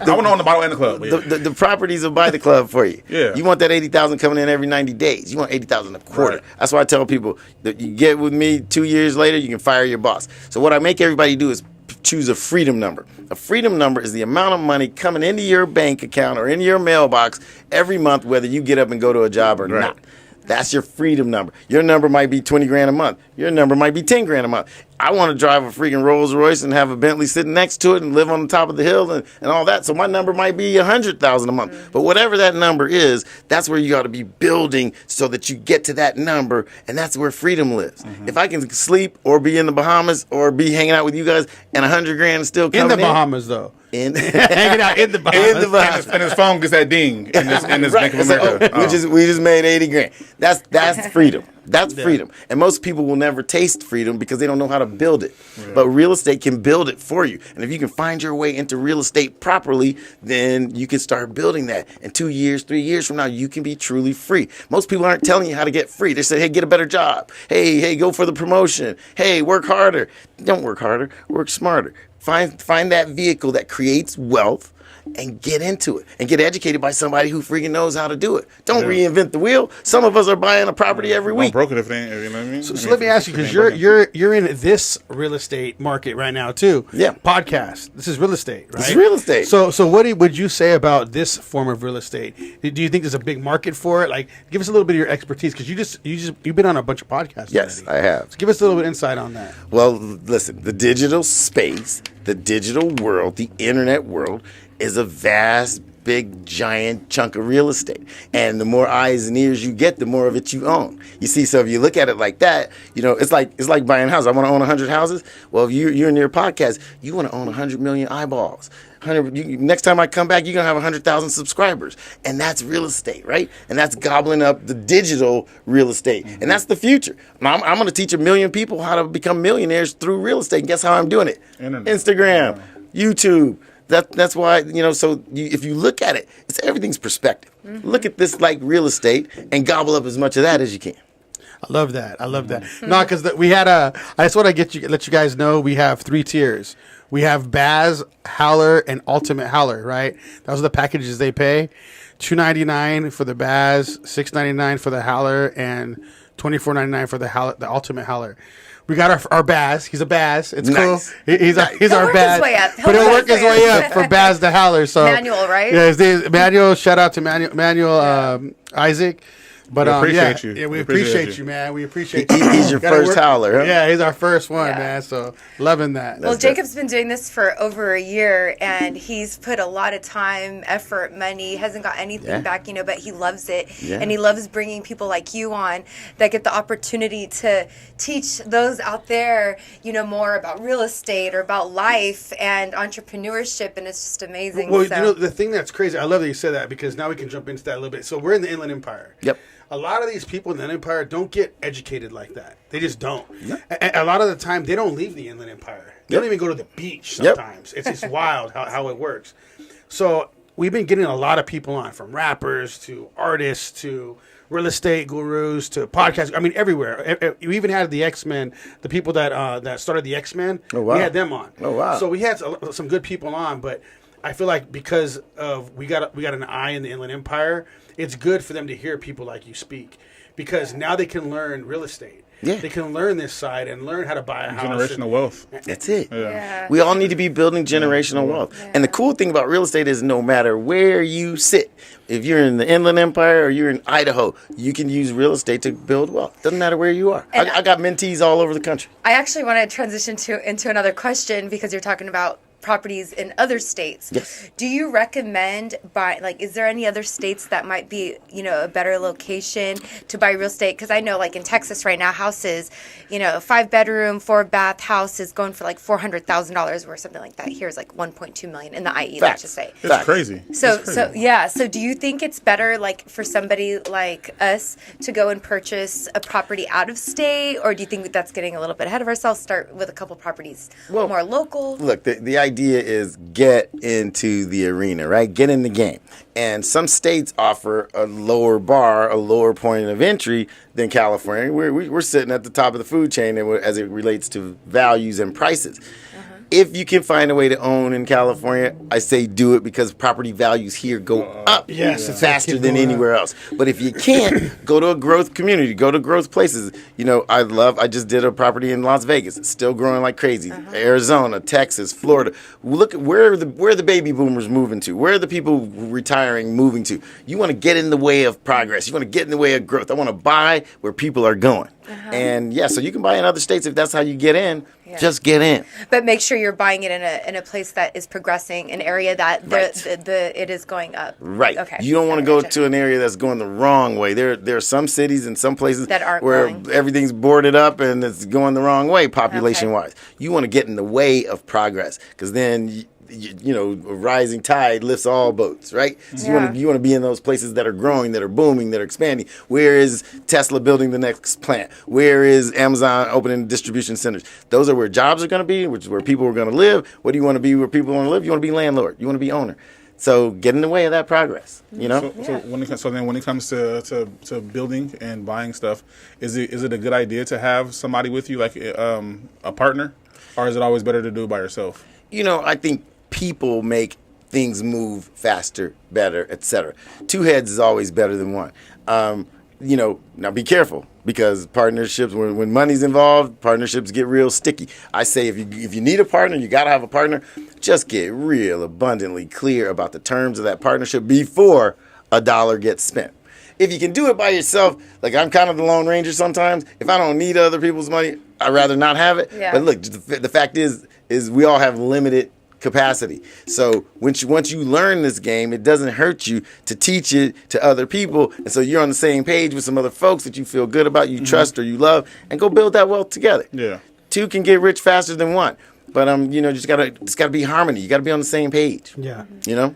want to own the bottle and the club. Yeah. The properties will buy the club for you. Yeah. You want that 80,000 coming in every 90 days. You want 80,000 a quarter. Right. That's why I tell people that you get with me 2 years later, you can fire your boss. So what I make everybody do is choose a freedom number. A freedom number is the amount of money coming into your bank account or into your mailbox every month, whether you get up and go to a job or not. That's your freedom number. Your number might be 20 grand a month. Your number might be 10 grand a month. I want to drive a freaking Rolls Royce and have a Bentley sitting next to it and live on the top of the hill and all that. So my number might be 100,000 a month. But whatever that number is, that's where you got to be building so that you get to that number, and that's where freedom lives. If I can sleep or be in the Bahamas or be hanging out with you guys and 100 grand is still coming In the Bahamas, though. hanging out in the Bahamas. And his phone gets that ding in this Right. Bank of America. So, we just made 80 grand. That's freedom. That's freedom. And most people will never taste freedom because they don't know how to build it. But real estate can build it for you. And if you can find your way into real estate properly, then you can start building that. And 2 years, 3 years from now, you can be truly free. Most people aren't telling you how to get free. They say, hey, get a better job. Hey, go for the promotion. Hey, work harder. Don't work harder. Work smarter. Find that vehicle that creates wealth and get into it and get educated by somebody who freaking knows how to do it. Don't reinvent the wheel. Some of us are buying a property every week. Broke it if they ain't, you know what I mean? So let me ask you, because you're in this real estate market right now too. Yeah. Podcast. This is real estate, right? This is real estate. So what would you say about this form of real estate? Do you think there's a big market for it? Like, give us a little bit of your expertise, because you've been on a bunch of podcasts. Yes, already. I have. So give us a little bit of insight on that. Well, listen, the digital space, the digital world, the internet world is a vast, big, giant chunk of real estate. And the more eyes and ears you get, the more of it you own. You see, so if you look at it like that, it's like buying houses. I want to own 100 houses. Well, if you're in your podcast, you want to own 100 million eyeballs. Next time I come back, you're going to have 100,000 subscribers. And that's real estate, right? And that's gobbling up the digital real estate. And that's the future. I'm going to teach 1 million people how to become millionaires through real estate. And guess how I'm doing it? Internet. Instagram, YouTube. That's why, if you look at it, everything's perspective. Look at this like real estate and gobble up as much of that as you can. I love that. No, because we had I just want to let you guys know we have 3 tiers. We have Baz, Howler, and Ultimate Howler, right? Those are the packages they pay. $299 for the Baz, $699 for the Howler, and $24.99 for the Ultimate Howler. We got our Baz. He's a Baz. It's nice. Cool. He's our Baz. But he'll work his way up from Baz to Howler. So Manual, right? Yeah, his name is Manuel. Shout out to Manuel Isaac. But We appreciate yeah, you. yeah, we We appreciate appreciate you, you. man. We appreciate you. He's your Gotta first work- howler, huh? Yeah, he's our first one, Yeah. man. So loving that. Well, That's good. Jacob's been doing this for over a year, and he's put a lot of time, effort, money. Hasn't got anything Yeah. back, but he loves it, Yeah. and he loves bringing people like you on that get the opportunity to teach those out there, more about real estate or about life and entrepreneurship, and it's just amazing. Well, so. the thing that's crazy, I love that you said that because now we can jump into that a little bit. So we're in the Inland Empire. Yep. A lot of these people in the Inland Empire don't get educated like that. They just don't. A lot of the time, they don't leave the Inland Empire. They don't even go to the beach Yep. sometimes. It's just wild how it works. So we've been getting a lot of people on, from rappers to artists to real estate gurus to podcasts. I mean, everywhere. You even had the X-Men, the people that started the X-Men. Oh, wow. We had them on. Oh, wow. So we had some good people on, but I feel like because of we got an eye in the Inland Empire, it's good for them to hear people like you speak, because now they can learn real estate. Yeah. They can learn this side and learn how to buy a house. Generational wealth. That's it. Yeah. We all need to be building generational wealth. And the cool thing about real estate is no matter where you sit, if you're in the Inland Empire or you're in Idaho, you can use real estate to build wealth. Doesn't matter where you are. And I got mentees all over the country. I actually want to transition into another question, because you're talking about properties in other states. Yes. Do you recommend is there any other states that might be, a better location to buy real estate? Because I know in Texas right now, houses, 5-bedroom, 4-bath house is going for $400,000 or something like that. Here's $1.2 million in the IE, let's just say. It's Fact. crazy. So It's crazy. so do you think it's better for somebody like us to go and purchase a property out of state, or do you think that's getting a little bit ahead of ourselves? Start with a couple properties more local. Look, the idea is get into the arena, right? Get in the game. And some states offer a lower bar, a lower point of entry than California. We're sitting at the top of the food chain as it relates to values and prices. If you can find a way to own in California, I say do it, because property values here go up Yes, it's faster keep than going anywhere else. But if you can't, go to a growth community, go to growth places. I just did a property in Las Vegas. It's still growing like crazy. Arizona, Texas, Florida. Look at where are the baby boomers moving to? Where are the people retiring moving to? You want to get in the way of progress. You want to get in the way of growth. I want to buy where people are going. And so you can buy in other states if that's how you get in. Yeah. Just get in. But make sure you're buying it in a place that is progressing, an area that Right. it is going up. Right. Okay. You don't want to go to an area that's going the wrong way. There are some cities and some places That aren't where going. everything's boarded up and it's going the wrong way population wise. You want to get in the way of progress, because then a rising tide lifts all boats, right? So Yeah. you want to be in those places that are growing, that are booming, that are expanding. Where is Tesla building the next plant? Where is Amazon opening distribution centers? Those are where jobs are going to be, which is where people are going to live. What do you want to be where people want to live? You want to be landlord. You want to be owner. So get in the way of that progress, So when it comes to building and buying stuff, is it a good idea to have somebody with you, like a partner, or is it always better to do it by yourself? I think people make things move faster, better, etc. Two heads is always better than one. Now be careful, because partnerships, when money's involved, partnerships get real sticky. I say if you need a partner, you got to have a partner. Just get real abundantly clear about the terms of that partnership before a dollar gets spent. If you can do it by yourself, like I'm kind of the Lone Ranger sometimes. If I don't need other people's money, I'd rather not have it. Yeah. But look, the fact is we all have limited capacity. So once you learn this game, it doesn't hurt you to teach it to other people. And so you're on the same page with some other folks that you feel good about, you trust or you love, and go build that wealth together. Yeah. Two can get rich faster than one. But just gotta be harmony. You gotta be on the same page. Yeah. Yeah.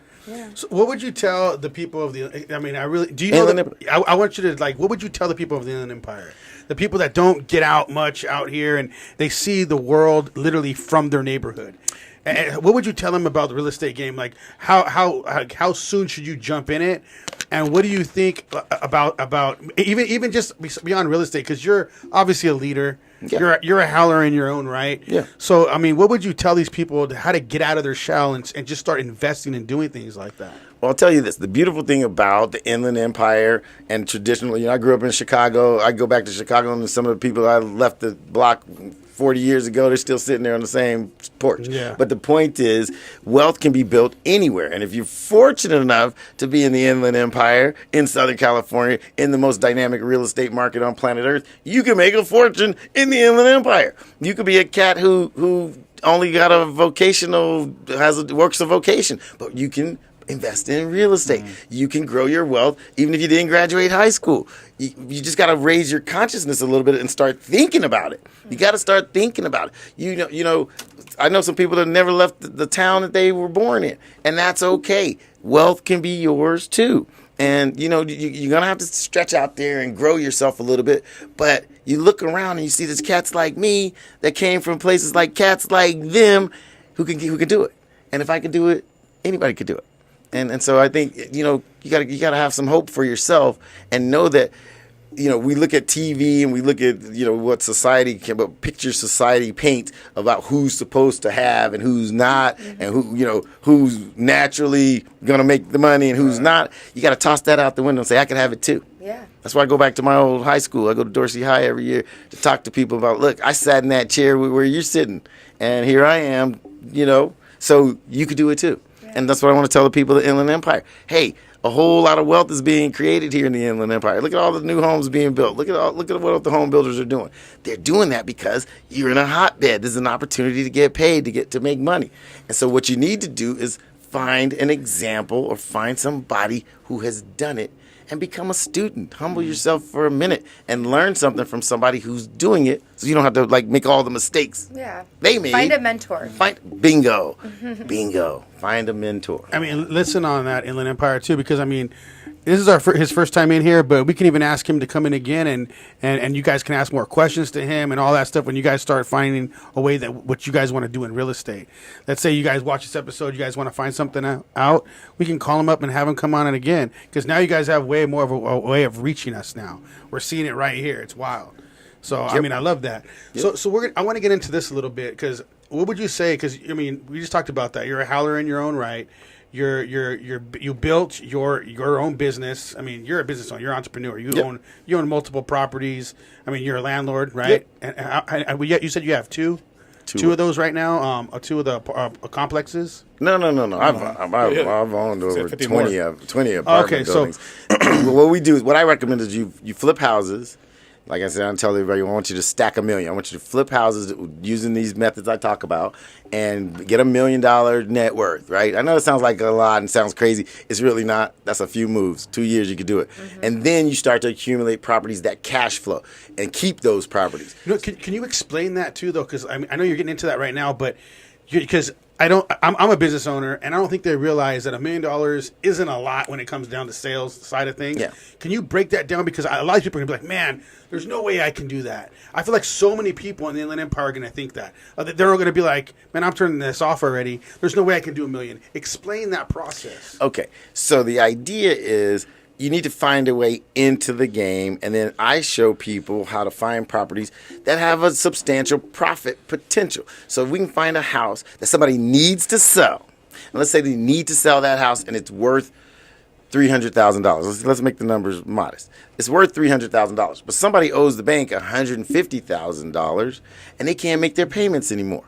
So what would you tell the people of the? I mean, do you Inland know? Empire. I want you to what would you tell the people of the Inland Empire? The people that don't get out much out here and they see the world literally from their neighborhood. And what would you tell them about the real estate game? Like how soon should you jump in it? And what do you think about even just beyond real estate? Because you're obviously a leader. Yeah. You're a howler in your own right. Yeah. So I mean, what would you tell these people how to get out of their shell and just start investing and doing things like that? Well, I'll tell you this. The beautiful thing about the Inland Empire and traditionally, I grew up in Chicago. I go back to Chicago, and some of the people I left the block 40 years ago, they're still sitting there on the same porch. Yeah. But the point is, wealth can be built anywhere. And if you're fortunate enough to be in the Inland Empire, in Southern California, in the most dynamic real estate market on planet Earth, you can make a fortune in the Inland Empire. You could be a cat who only got a vocational, works a vocation, but you can invest in real estate. You can grow your wealth even if you didn't graduate high school. You just got to raise your consciousness a little bit and start thinking about it. You got to start thinking about it. You know, I know some people that never left the town that they were born in, and that's okay. Wealth can be yours too. And, you know, you're going to have to stretch out there and grow yourself a little bit. But you look around and you see there's cats like me that came from places like cats like them who can do it. And if I could do it, anybody could do it. And so I think, you know, you gotta have some hope for yourself and know that, you know, we look at TV and we look at, you know, what picture society paints about who's supposed to have and who's not, and who's naturally gonna make the money and who's not. You gotta toss that out the window and say, I can have it too. Yeah. That's why I go back to my old high school. I go to Dorsey High every year to talk to people about, look, I sat in that chair where you're sitting, and here I am, you know, so you could do it too. And that's what I want to tell the people of the Inland Empire. Hey, a whole lot of wealth is being created here in the Inland Empire. Look at all the new homes being built. Look at what the home builders are doing. They're doing that because you're in a hotbed. There's an opportunity to get paid, to make money. And so what you need to do is find an example or find somebody who has done it and become a student. Humble yourself for a minute and learn something from somebody who's doing it, so you don't have to make all the mistakes they made. Find a mentor. Bingo. Find a mentor. I mean, listen on that Inland Empire too, because I mean, this is his first time in here, but we can even ask him to come in again, and you guys can ask more questions to him and all that stuff when you guys start finding a way that what you guys want to do in real estate. Let's say you guys watch this episode, you guys want to find something out, we can call him up and have him come on it again, because now you guys have way more of a way of reaching us now. We're seeing it right here. It's wild. So, I mean, I love that. Yep. So I want to get into this a little bit, because what would you say, because, I mean, we just talked about that. You're a howler in your own right. You built your own business. I mean, you're a business owner. You're an entrepreneur. You own multiple properties. I mean, you're a landlord, right? Yep. And you said you have two of those right now. Two of the complexes. No. I've owned over 20 apartment buildings. What we do is, what I recommend is you flip houses. Like I said, I tell everybody, I want you to stack $1 million. I want you to flip houses using these methods I talk about and get $1 million net worth, right? I know it sounds like a lot and sounds crazy. It's really not. That's a few moves. 2 years, you could do it. Mm-hmm. And then you start to accumulate properties that cash flow and keep those properties. You know, can you explain that too, though? Because I know you're getting into that right now, but because I'm a business owner, and I don't think they realize that $1 million isn't a lot when it comes down to sales side of things. Yeah. Can you break that down? Because a lot of people are going to be like, man, there's no way I can do that. I feel like so many people in the Inland Empire are going to think that. They're all going to be like, man, I'm turning this off already. There's no way I can do $1 million. Explain that process. Okay. So the idea is, you need to find a way into the game, and then I show people how to find properties that have a substantial profit potential. So if we can find a house that somebody needs to sell, and let's say they need to sell that house and it's worth $300,000. Let's make the numbers modest. It's worth $300,000, but somebody owes the bank $150,000 and they can't make their payments anymore.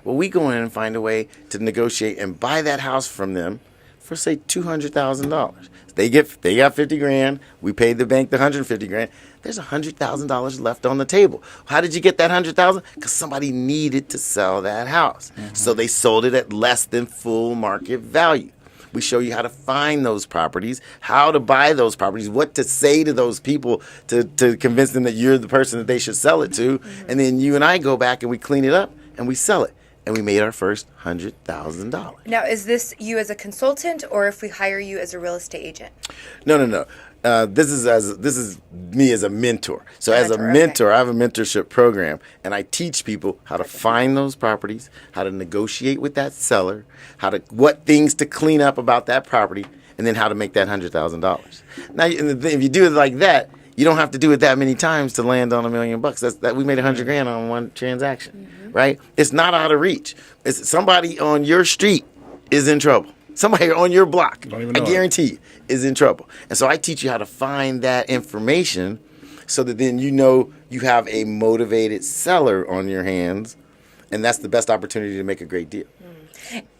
Well, we go in and find a way to negotiate and buy that house from them for, say, $200,000. They got $50,000. We paid the bank the $150,000. There's $100,000 left on the table. How did you get that $100,000? Because somebody needed to sell that house, so they sold it at less than full market value. We show you how to find those properties, how to buy those properties, what to say to those people to convince them that you're the person that they should sell it to, and then you and I go back and we clean it up and we sell it. And we made our first $100,000. Now, is this you as a consultant, or if we hire you as a real estate agent? No. This is me as a mentor. So as a mentor, I have a mentorship program, and I teach people how to find those properties, how to negotiate with that seller, what things to clean up about that property, and then how to make that $100,000. Now, if you do it like that, you don't have to do it that many times to land on $1 million. That we made $100,000 on one transaction, right? It's not out of reach. It's somebody on your street is in trouble. somebody on your block, Don't even I know it. guarantee you, is in trouble. And so I teach you how to find that information so that then you know you have a motivated seller on your hands, and that's the best opportunity to make a great deal.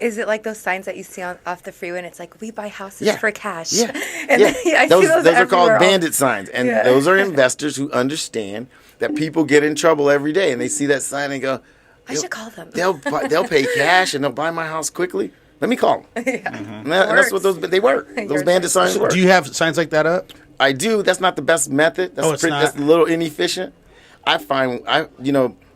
Is it like those signs that you see off the freeway and it's like, we buy houses Yeah. for cash? Yeah. And I see those are called everywhere. bandit signs. And Yeah. those are investors who understand that people get in trouble every day. And they see that sign and go, I should call them. They'll pay cash and they'll buy my house quickly. Let me call them. Yeah. And that's what they work. Those Yours bandit signs work. Do you have signs like that up? I do. That's not the best method. It's not? That's a little inefficient. I find,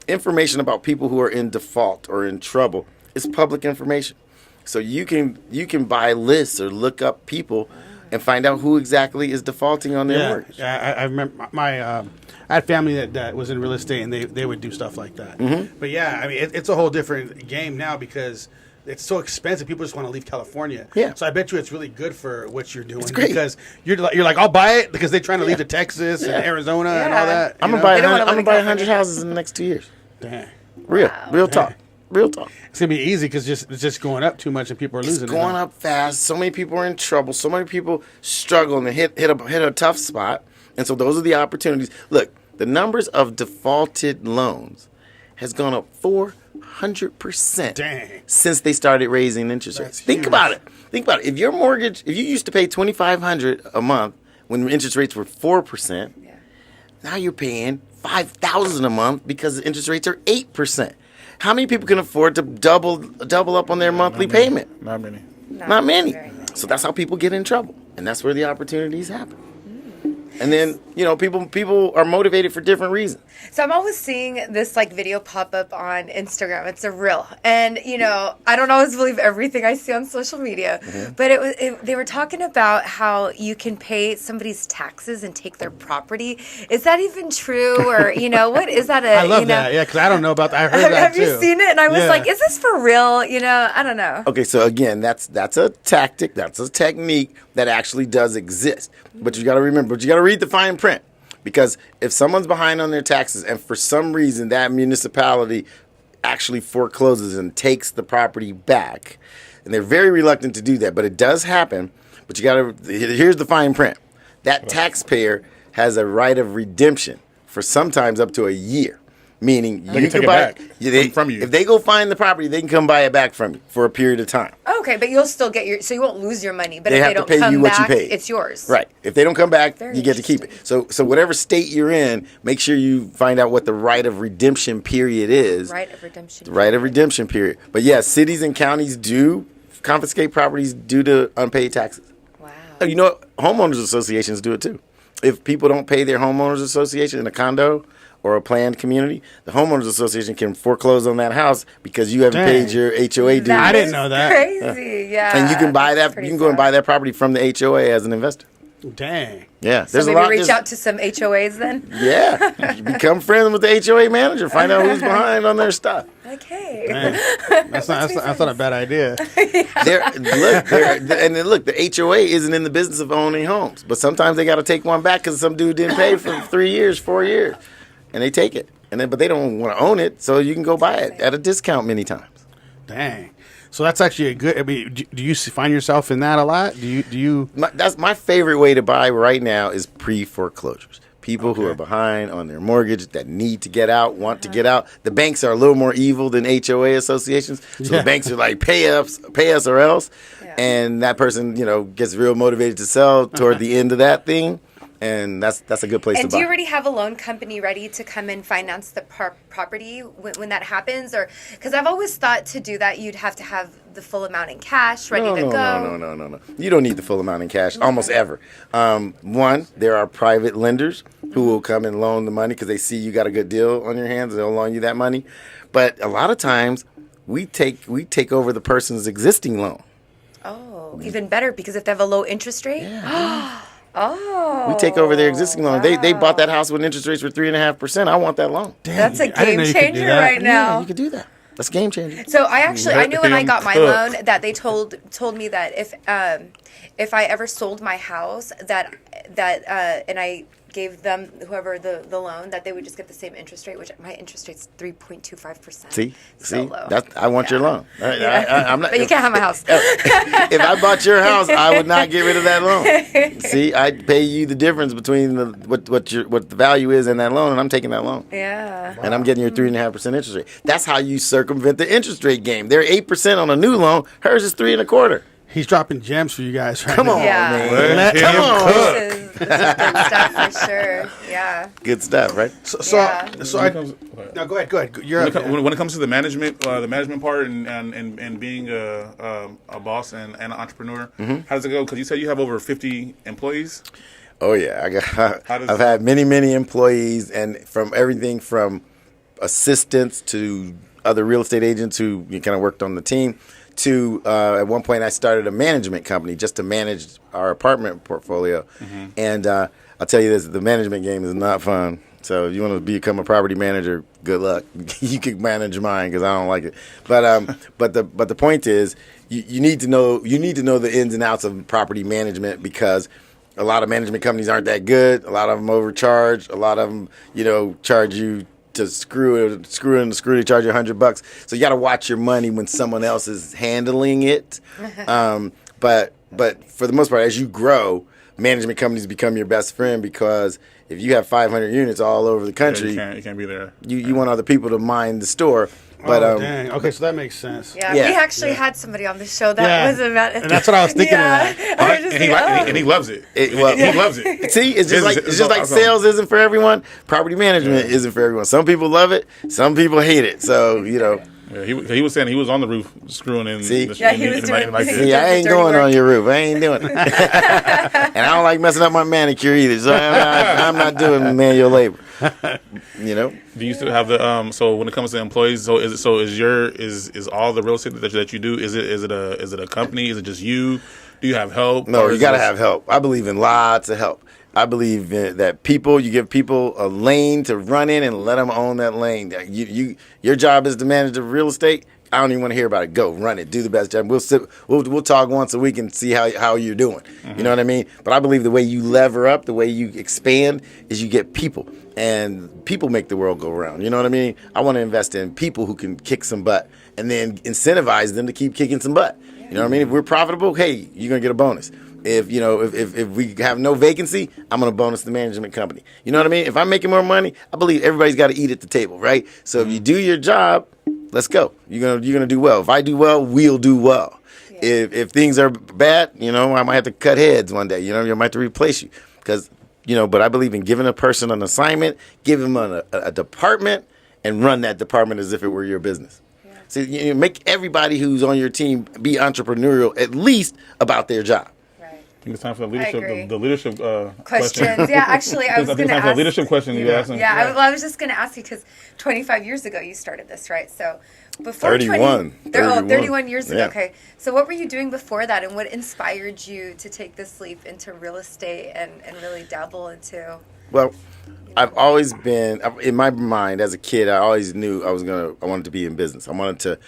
information about people who are in default or in trouble is public information. So you can buy lists or look up people and find out who exactly is defaulting on their mortgage. I remember I had family that was in real estate, and they would do stuff like that. Mm-hmm. But yeah, I mean, it's a whole different game now because it's so expensive. People just want to leave California. Yeah. So I bet you it's really good for what you're doing. It's great. Because you're like, I'll buy it because they're trying to leave to Texas and Arizona and all that. I'm you gonna know? buy They don't wanna live in 100 California. houses in the next 2 years. Dang. Real talk. Real talk. It's gonna be easy because it's just going up too much and people are losing It's it. going up fast. So many people are in trouble. So many people struggle and hit a tough spot. And so those are the opportunities. Look, the numbers of defaulted loans has gone up 400% Dang. since they started raising interest rates. Think about it. If your mortgage, if you used to pay $2,500 a month when interest rates were 4%, now you're paying $5,000 a month because the interest rates are 8%. How many people can afford to double up on their monthly payment? Not many. Not many. very many. So that's how people get in trouble, and that's where the opportunities happen. And then people are motivated for different reasons. So I'm always seeing this like video pop up on Instagram. It's a reel, and I don't always believe everything I see on social media. But they were talking about how you can pay somebody's taxes and take their property. Is that even true, or what is that? I love that. Yeah, because I don't know about that. I heard that Have too. you seen it? And I was Yeah. like, is this for real? I don't know. Okay, so again, that's a tactic, that's a technique that actually does exist. But you got to remember, you got to read the fine print. Because if someone's behind on their taxes and for some reason that municipality actually forecloses and takes the property back, and they're very reluctant to do that, but it does happen. But here's the fine print. That taxpayer has a right of redemption for sometimes up to a year. Meaning They can take it back from you. If they go find the property, they can come buy it back from you for a period of time. Okay, but you'll still get so you won't lose your money. But They if have they to don't pay come you what you back, paid. it's yours. Right. If they don't come back, Very you get to keep it. So whatever state you're in, make sure you find out what the right of redemption period is. Right of redemption. The right of redemption period. But yeah, cities and counties do confiscate properties due to unpaid taxes. Wow. Homeowners associations do it too. If people don't pay their homeowners association in a condo or a planned community, the homeowners association can foreclose on that house because you haven't Dang. paid your HOA due. I didn't is know that. Crazy, yeah. And you can buy That's that. You pretty can go and sad. buy that property from the HOA as an investor. Dang. Yeah, So there's maybe a lot. reach out to some HOAs then. Yeah, you become friends with the HOA manager. Find out who's behind on their stuff. Like, hey. Dang. That's not a bad idea. Look, the HOA isn't in the business of owning homes, but sometimes they got to take one back because some dude didn't pay for 3 years, 4 years, and they take it. But they don't want to own it, so you can go buy it at a discount many times. Dang. So that's actually a good. I mean, do you find yourself in that a lot? Do you? That's my favorite way to buy right now is pre-foreclosures. People who are behind on their mortgage that need to get out, want to get out. The banks are a little more evil than HOA associations. So the banks are like, pay us or else. Yeah. And that person, gets real motivated to sell toward the end of that thing. And that's a good place And to do buy. you already have a loan company ready to come and finance the property when that happens? Or because I've always thought to do that, you'd have to have the full amount in cash ready to go. No. You don't need the full amount in cash almost ever. One, there are private lenders who will come and loan the money because they see you got a good deal on your hands and they'll loan you that money. But a lot of times we take over the person's existing loan. Oh, even better because if they have a low interest rate. Oh. We take over their existing loan. They bought that house when interest rates were 3.5%. I want that loan. That's a I didn't game know you could do changer that. right now. Yeah, you could do that. That's a game changer. So I knew when I got my Cook. loan that they told me that if I ever sold my house that and I gave them, whoever the loan, that they would just get the same interest rate, which my interest rate's 3.25%. See, Low. I want your loan. I'm not. But you can't have my house. If I bought your house, I would not get rid of that loan. See, I'd pay you the difference between what the value is in that loan, and I'm taking that loan. Yeah. And I'm getting your 3.5% interest rate. That's how you circumvent the interest rate game. They're 8% on a new loan. Hers is 3.25%. He's dropping gems for you guys right Come now. on, Yeah. man. Come on. This is good stuff for sure. Yeah. Good stuff, right? No, go ahead. When it comes to the management part and being a boss and an entrepreneur, how does it go? Because you said you have over 50 employees. Oh yeah, I've had many employees, and from everything from assistants to other real estate agents who kind of worked on the team. To at one point, I started a management company just to manage our apartment portfolio. And I'll tell you this: the management game is not fun. So if you want to become a property manager, good luck. You can manage mine because I don't like it. But the point is, you need to know the ins and outs of property management, because a lot of management companies aren't that good. A lot of them overcharge. A lot of them, charge you to screw to charge you $100. So you got to watch your money when someone else is handling it. But for the most part, as you grow, management companies become your best friend, because if you have 500 units all over the country, you can't be there. You want other people to mind the store. But dang. Okay, so that makes sense. Yeah, we actually had somebody on the show that was about, and that's what I was thinking of that. And he loves it. He loves it. See, it's just like sales isn't for everyone. Property management isn't for everyone. Some people love it. Some people hate it. So Yeah, he was saying he was on the roof screwing in. See? The, Yeah, he was doing. See, I ain't going on your roof. I ain't doing it. And I don't like messing up my manicure either. So I'm not doing manual labor. Do you still have the so when it comes to employees, is all the real estate that you do, is it a company? Is it just you? Do you have help? No, you got to have help. I believe in lots of help. I believe that you give people a lane to run in and let them own that lane. Your job is to manage the real estate. I don't even want to hear about it. Go run it. Do the best job. We'll talk once a week and see how you're doing. You know what I mean? But I believe the way you lever up, the way you expand, is you get people, and people make the world go around. You know what I mean? I want to invest in people who can kick some butt, and then incentivize them to keep kicking some butt. You know what I mean? If we're profitable, hey, you're gonna get a bonus. If we have no vacancy, I'm gonna bonus the management company. You know what I mean? If I'm making more money, I believe everybody's got to eat at the table, right? So if you do your job, let's go. You're gonna do well. If I do well, we'll do well. Yeah. If things are bad, I might have to cut heads one day. I might have to replace you, because But I believe in giving a person an assignment, give them a department, and run that department as if it were your business. Yeah. So make everybody who's on your team be entrepreneurial, at least about their job. I think it's time for the leadership questions. Yeah, actually, I was going to ask. The leadership question you asked. Yeah, I was just going to ask you, because 25 years ago you started this, right? So before 31. 31 years ago. Yeah. Okay. So what were you doing before that, and what inspired you to take this leap into real estate and really dabble into? Well, I've always been, in my mind as a kid, I always knew I wanted to be in business. I wanted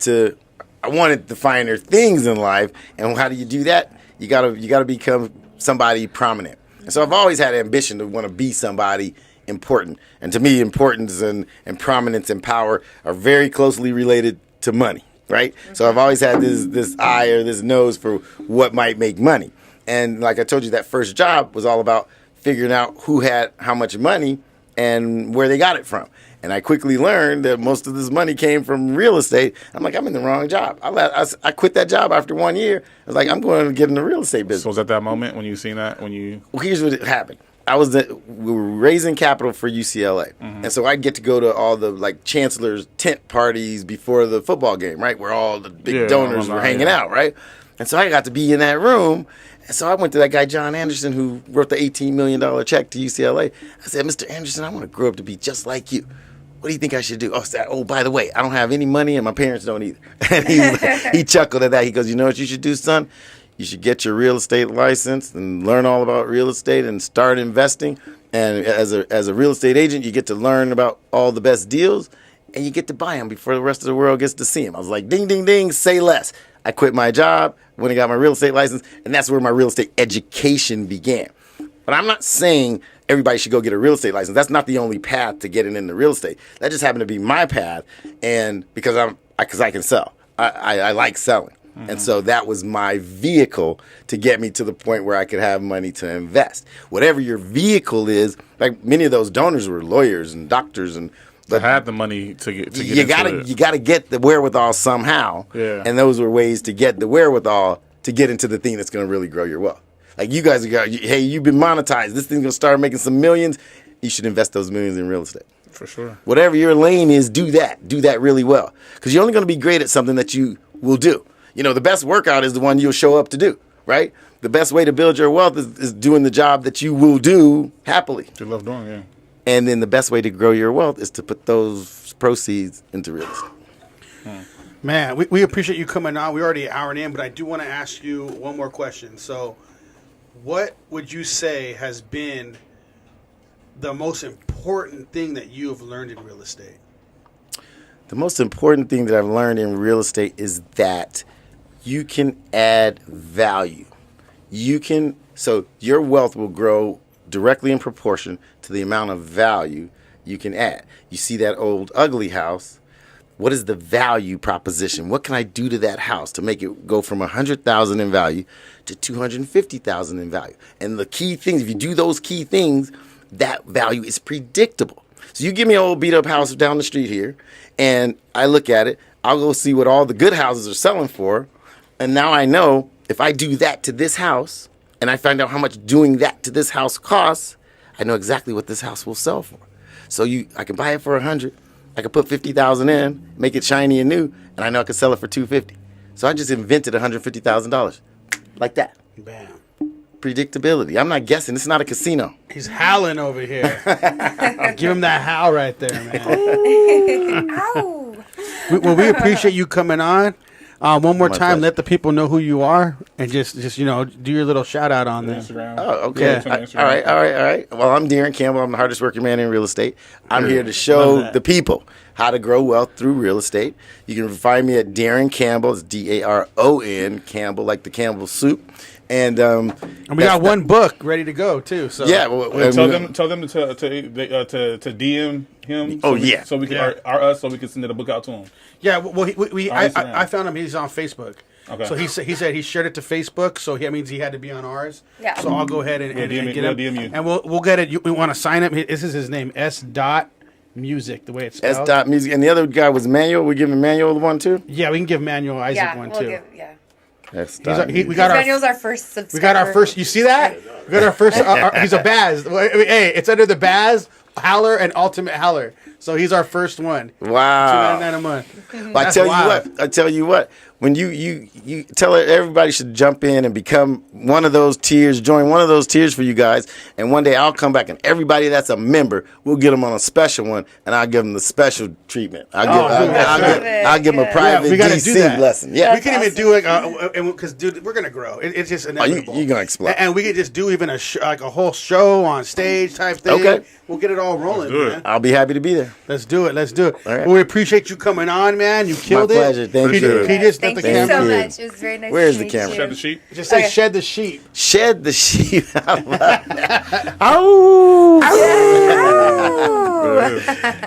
the finer things in life. And how do you do that? You gotta become somebody prominent. And so I've always had ambition to want to be somebody important. And to me, importance and prominence and power are very closely related to money, right? So I've always had this eye or this nose for what might make money. And like I told you, that first job was all about figuring out who had how much money and where they got it from. And I quickly learned that most of this money came from real estate. I'm like, I'm in the wrong job. I quit that job after 1 year. I was like, I'm going to get in the real estate business. So was that moment when you seen that? Well, here's what happened. We were raising capital for UCLA. And so I'd get to go to all the chancellor's tent parties before the football game, right? Where all the big donors were hanging out, right? And so I got to be in that room. And so I went to that guy, John Anderson, who wrote the $18 million check to UCLA. I said, Mr. Anderson, I want to grow up to be just like you. What do you think I should do? Oh, by the way, I don't have any money and my parents don't either. And he chuckled at that. He goes, you know what you should do, son? You should get your real estate license and learn all about real estate and start investing. And as a real estate agent, you get to learn about all the best deals and you get to buy them before the rest of the world gets to see them. I was like, ding, ding, ding, say less. I quit my job when I got my real estate license, and that's where my real estate education began. But I'm not saying everybody should go get a real estate license. That's not the only path to getting into real estate. That just happened to be my path, and because I can sell. I like selling. And so that was my vehicle to get me to the point where I could have money to invest. Whatever your vehicle is, like many of those donors were lawyers and doctors, and But have the money to get you gotta get the wherewithal somehow. Yeah. And those were ways to get the wherewithal to get into the thing that's going to really grow your wealth. Like you guys hey, you've been monetized. This thing's going to start making some millions. You should invest those millions in real estate. For sure. Whatever your lane is, do that. Do that really well. Because you're only going to be great at something that you will do. You know, the best workout is the one you'll show up to do, right? The best way to build your wealth is doing the job that you will do happily. You love doing, yeah. And then the best way to grow your wealth is to put those proceeds into real estate. Man, we appreciate you coming on. We're already an hour in, but I do want to ask you one more question. So, what would you say has been the most important thing that you have learned in real estate? The most important thing that I've learned in real estate is that you can add value. So your wealth will grow directly in proportion to the amount of value you can add. You see that old ugly house. What is the value proposition? What can I do to that house to make it go from $100,000 in value to $250,000 in value? And the key things, if you do those key things, that value is predictable. So you give me an old beat up house down the street here, and I look at it, I'll go see what all the good houses are selling for, and now I know if I do that to this house, and I find out how much doing that to this house costs, I know exactly what this house will sell for. So I can buy it for $100,000, I can put $50,000 in, make it shiny and new, and I know I can sell it for $250,000. So I just invented $150,000 like that. Bam. Predictability. I'm not guessing. It's not a casino. He's howling over here. Give him that howl right there, man. Ow. We appreciate you coming on. One more My time, pleasure. let the people know who you are, and just do your little shout out on this. Instagram. Oh, okay. Yeah. All right. Well, I'm Darren Campbell. I'm the hardest working man in real estate. I'm here to show the people how to grow wealth through real estate. You can find me at Darren Campbell. It's Daron Campbell, like the Campbell soup. And we got one book ready to go too. So Yeah. Tell them to DM him. Oh, yeah. So we can so we can send the book out to him. Yeah, well, Instagram. I found him. He's on Facebook. Okay. So he said he shared it to Facebook. So that means he had to be on ours. Yeah. So I'll go ahead and We'll get DM him, you. and we'll get it. We want to sign him. This is his name, S.Music, the way it's spelled. S. Music. And the other guy was Manuel. We give Manuel the one too? Yeah, we can give Manuel Isaac Yeah, one we'll too. give, yeah. S. We got Daniel's our first subscriber. We got our first. You see that? We got our first. He's a Baz. Hey, it's under the Baz, Howler, and Ultimate Howler. So he's our first one. Wow. $2.99 a month. Well, I That's tell wild. you what. I tell you what. When you tell everybody should jump in and become one of those tiers, join one of those tiers for you guys, and one day I'll come back and everybody that's a member, we'll get them on a special one, and I'll give them the special treatment. I'll give them a private we gotta DC do that. lesson. Yeah. We can even do like because dude, we're gonna grow. It's just inevitable. you're gonna explode. And we could just do even a whole show on stage type thing. Okay. We'll get it all rolling, do it. man. I'll be happy to be there. Let's do it. All right. Well, we appreciate you coming on, man. You killed it. pleasure. Thank Can you. Can you just let Thank the you so camera? you. much. It was very nice Where's to the meet camera? you. Shed the sheep. Just say Okay. shed the sheep. Shed the sheep. I love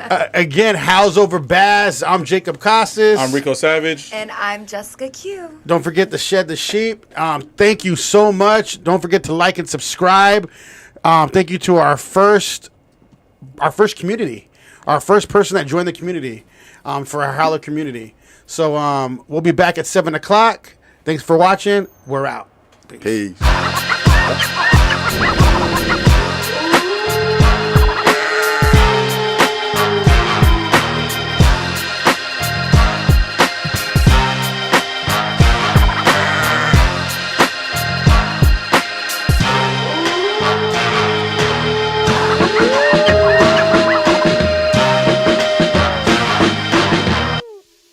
that. Again, How's Over Baz. I'm Jacob Costas. I'm Rico Savage. And I'm Jessica Q. Don't forget to shed the sheep. Thank you so much. Don't forget to like and subscribe. Thank you to our first community, our first person that joined the community for our Howler community. So we'll be back at 7:00. Thanks for watching. We're out. Peace.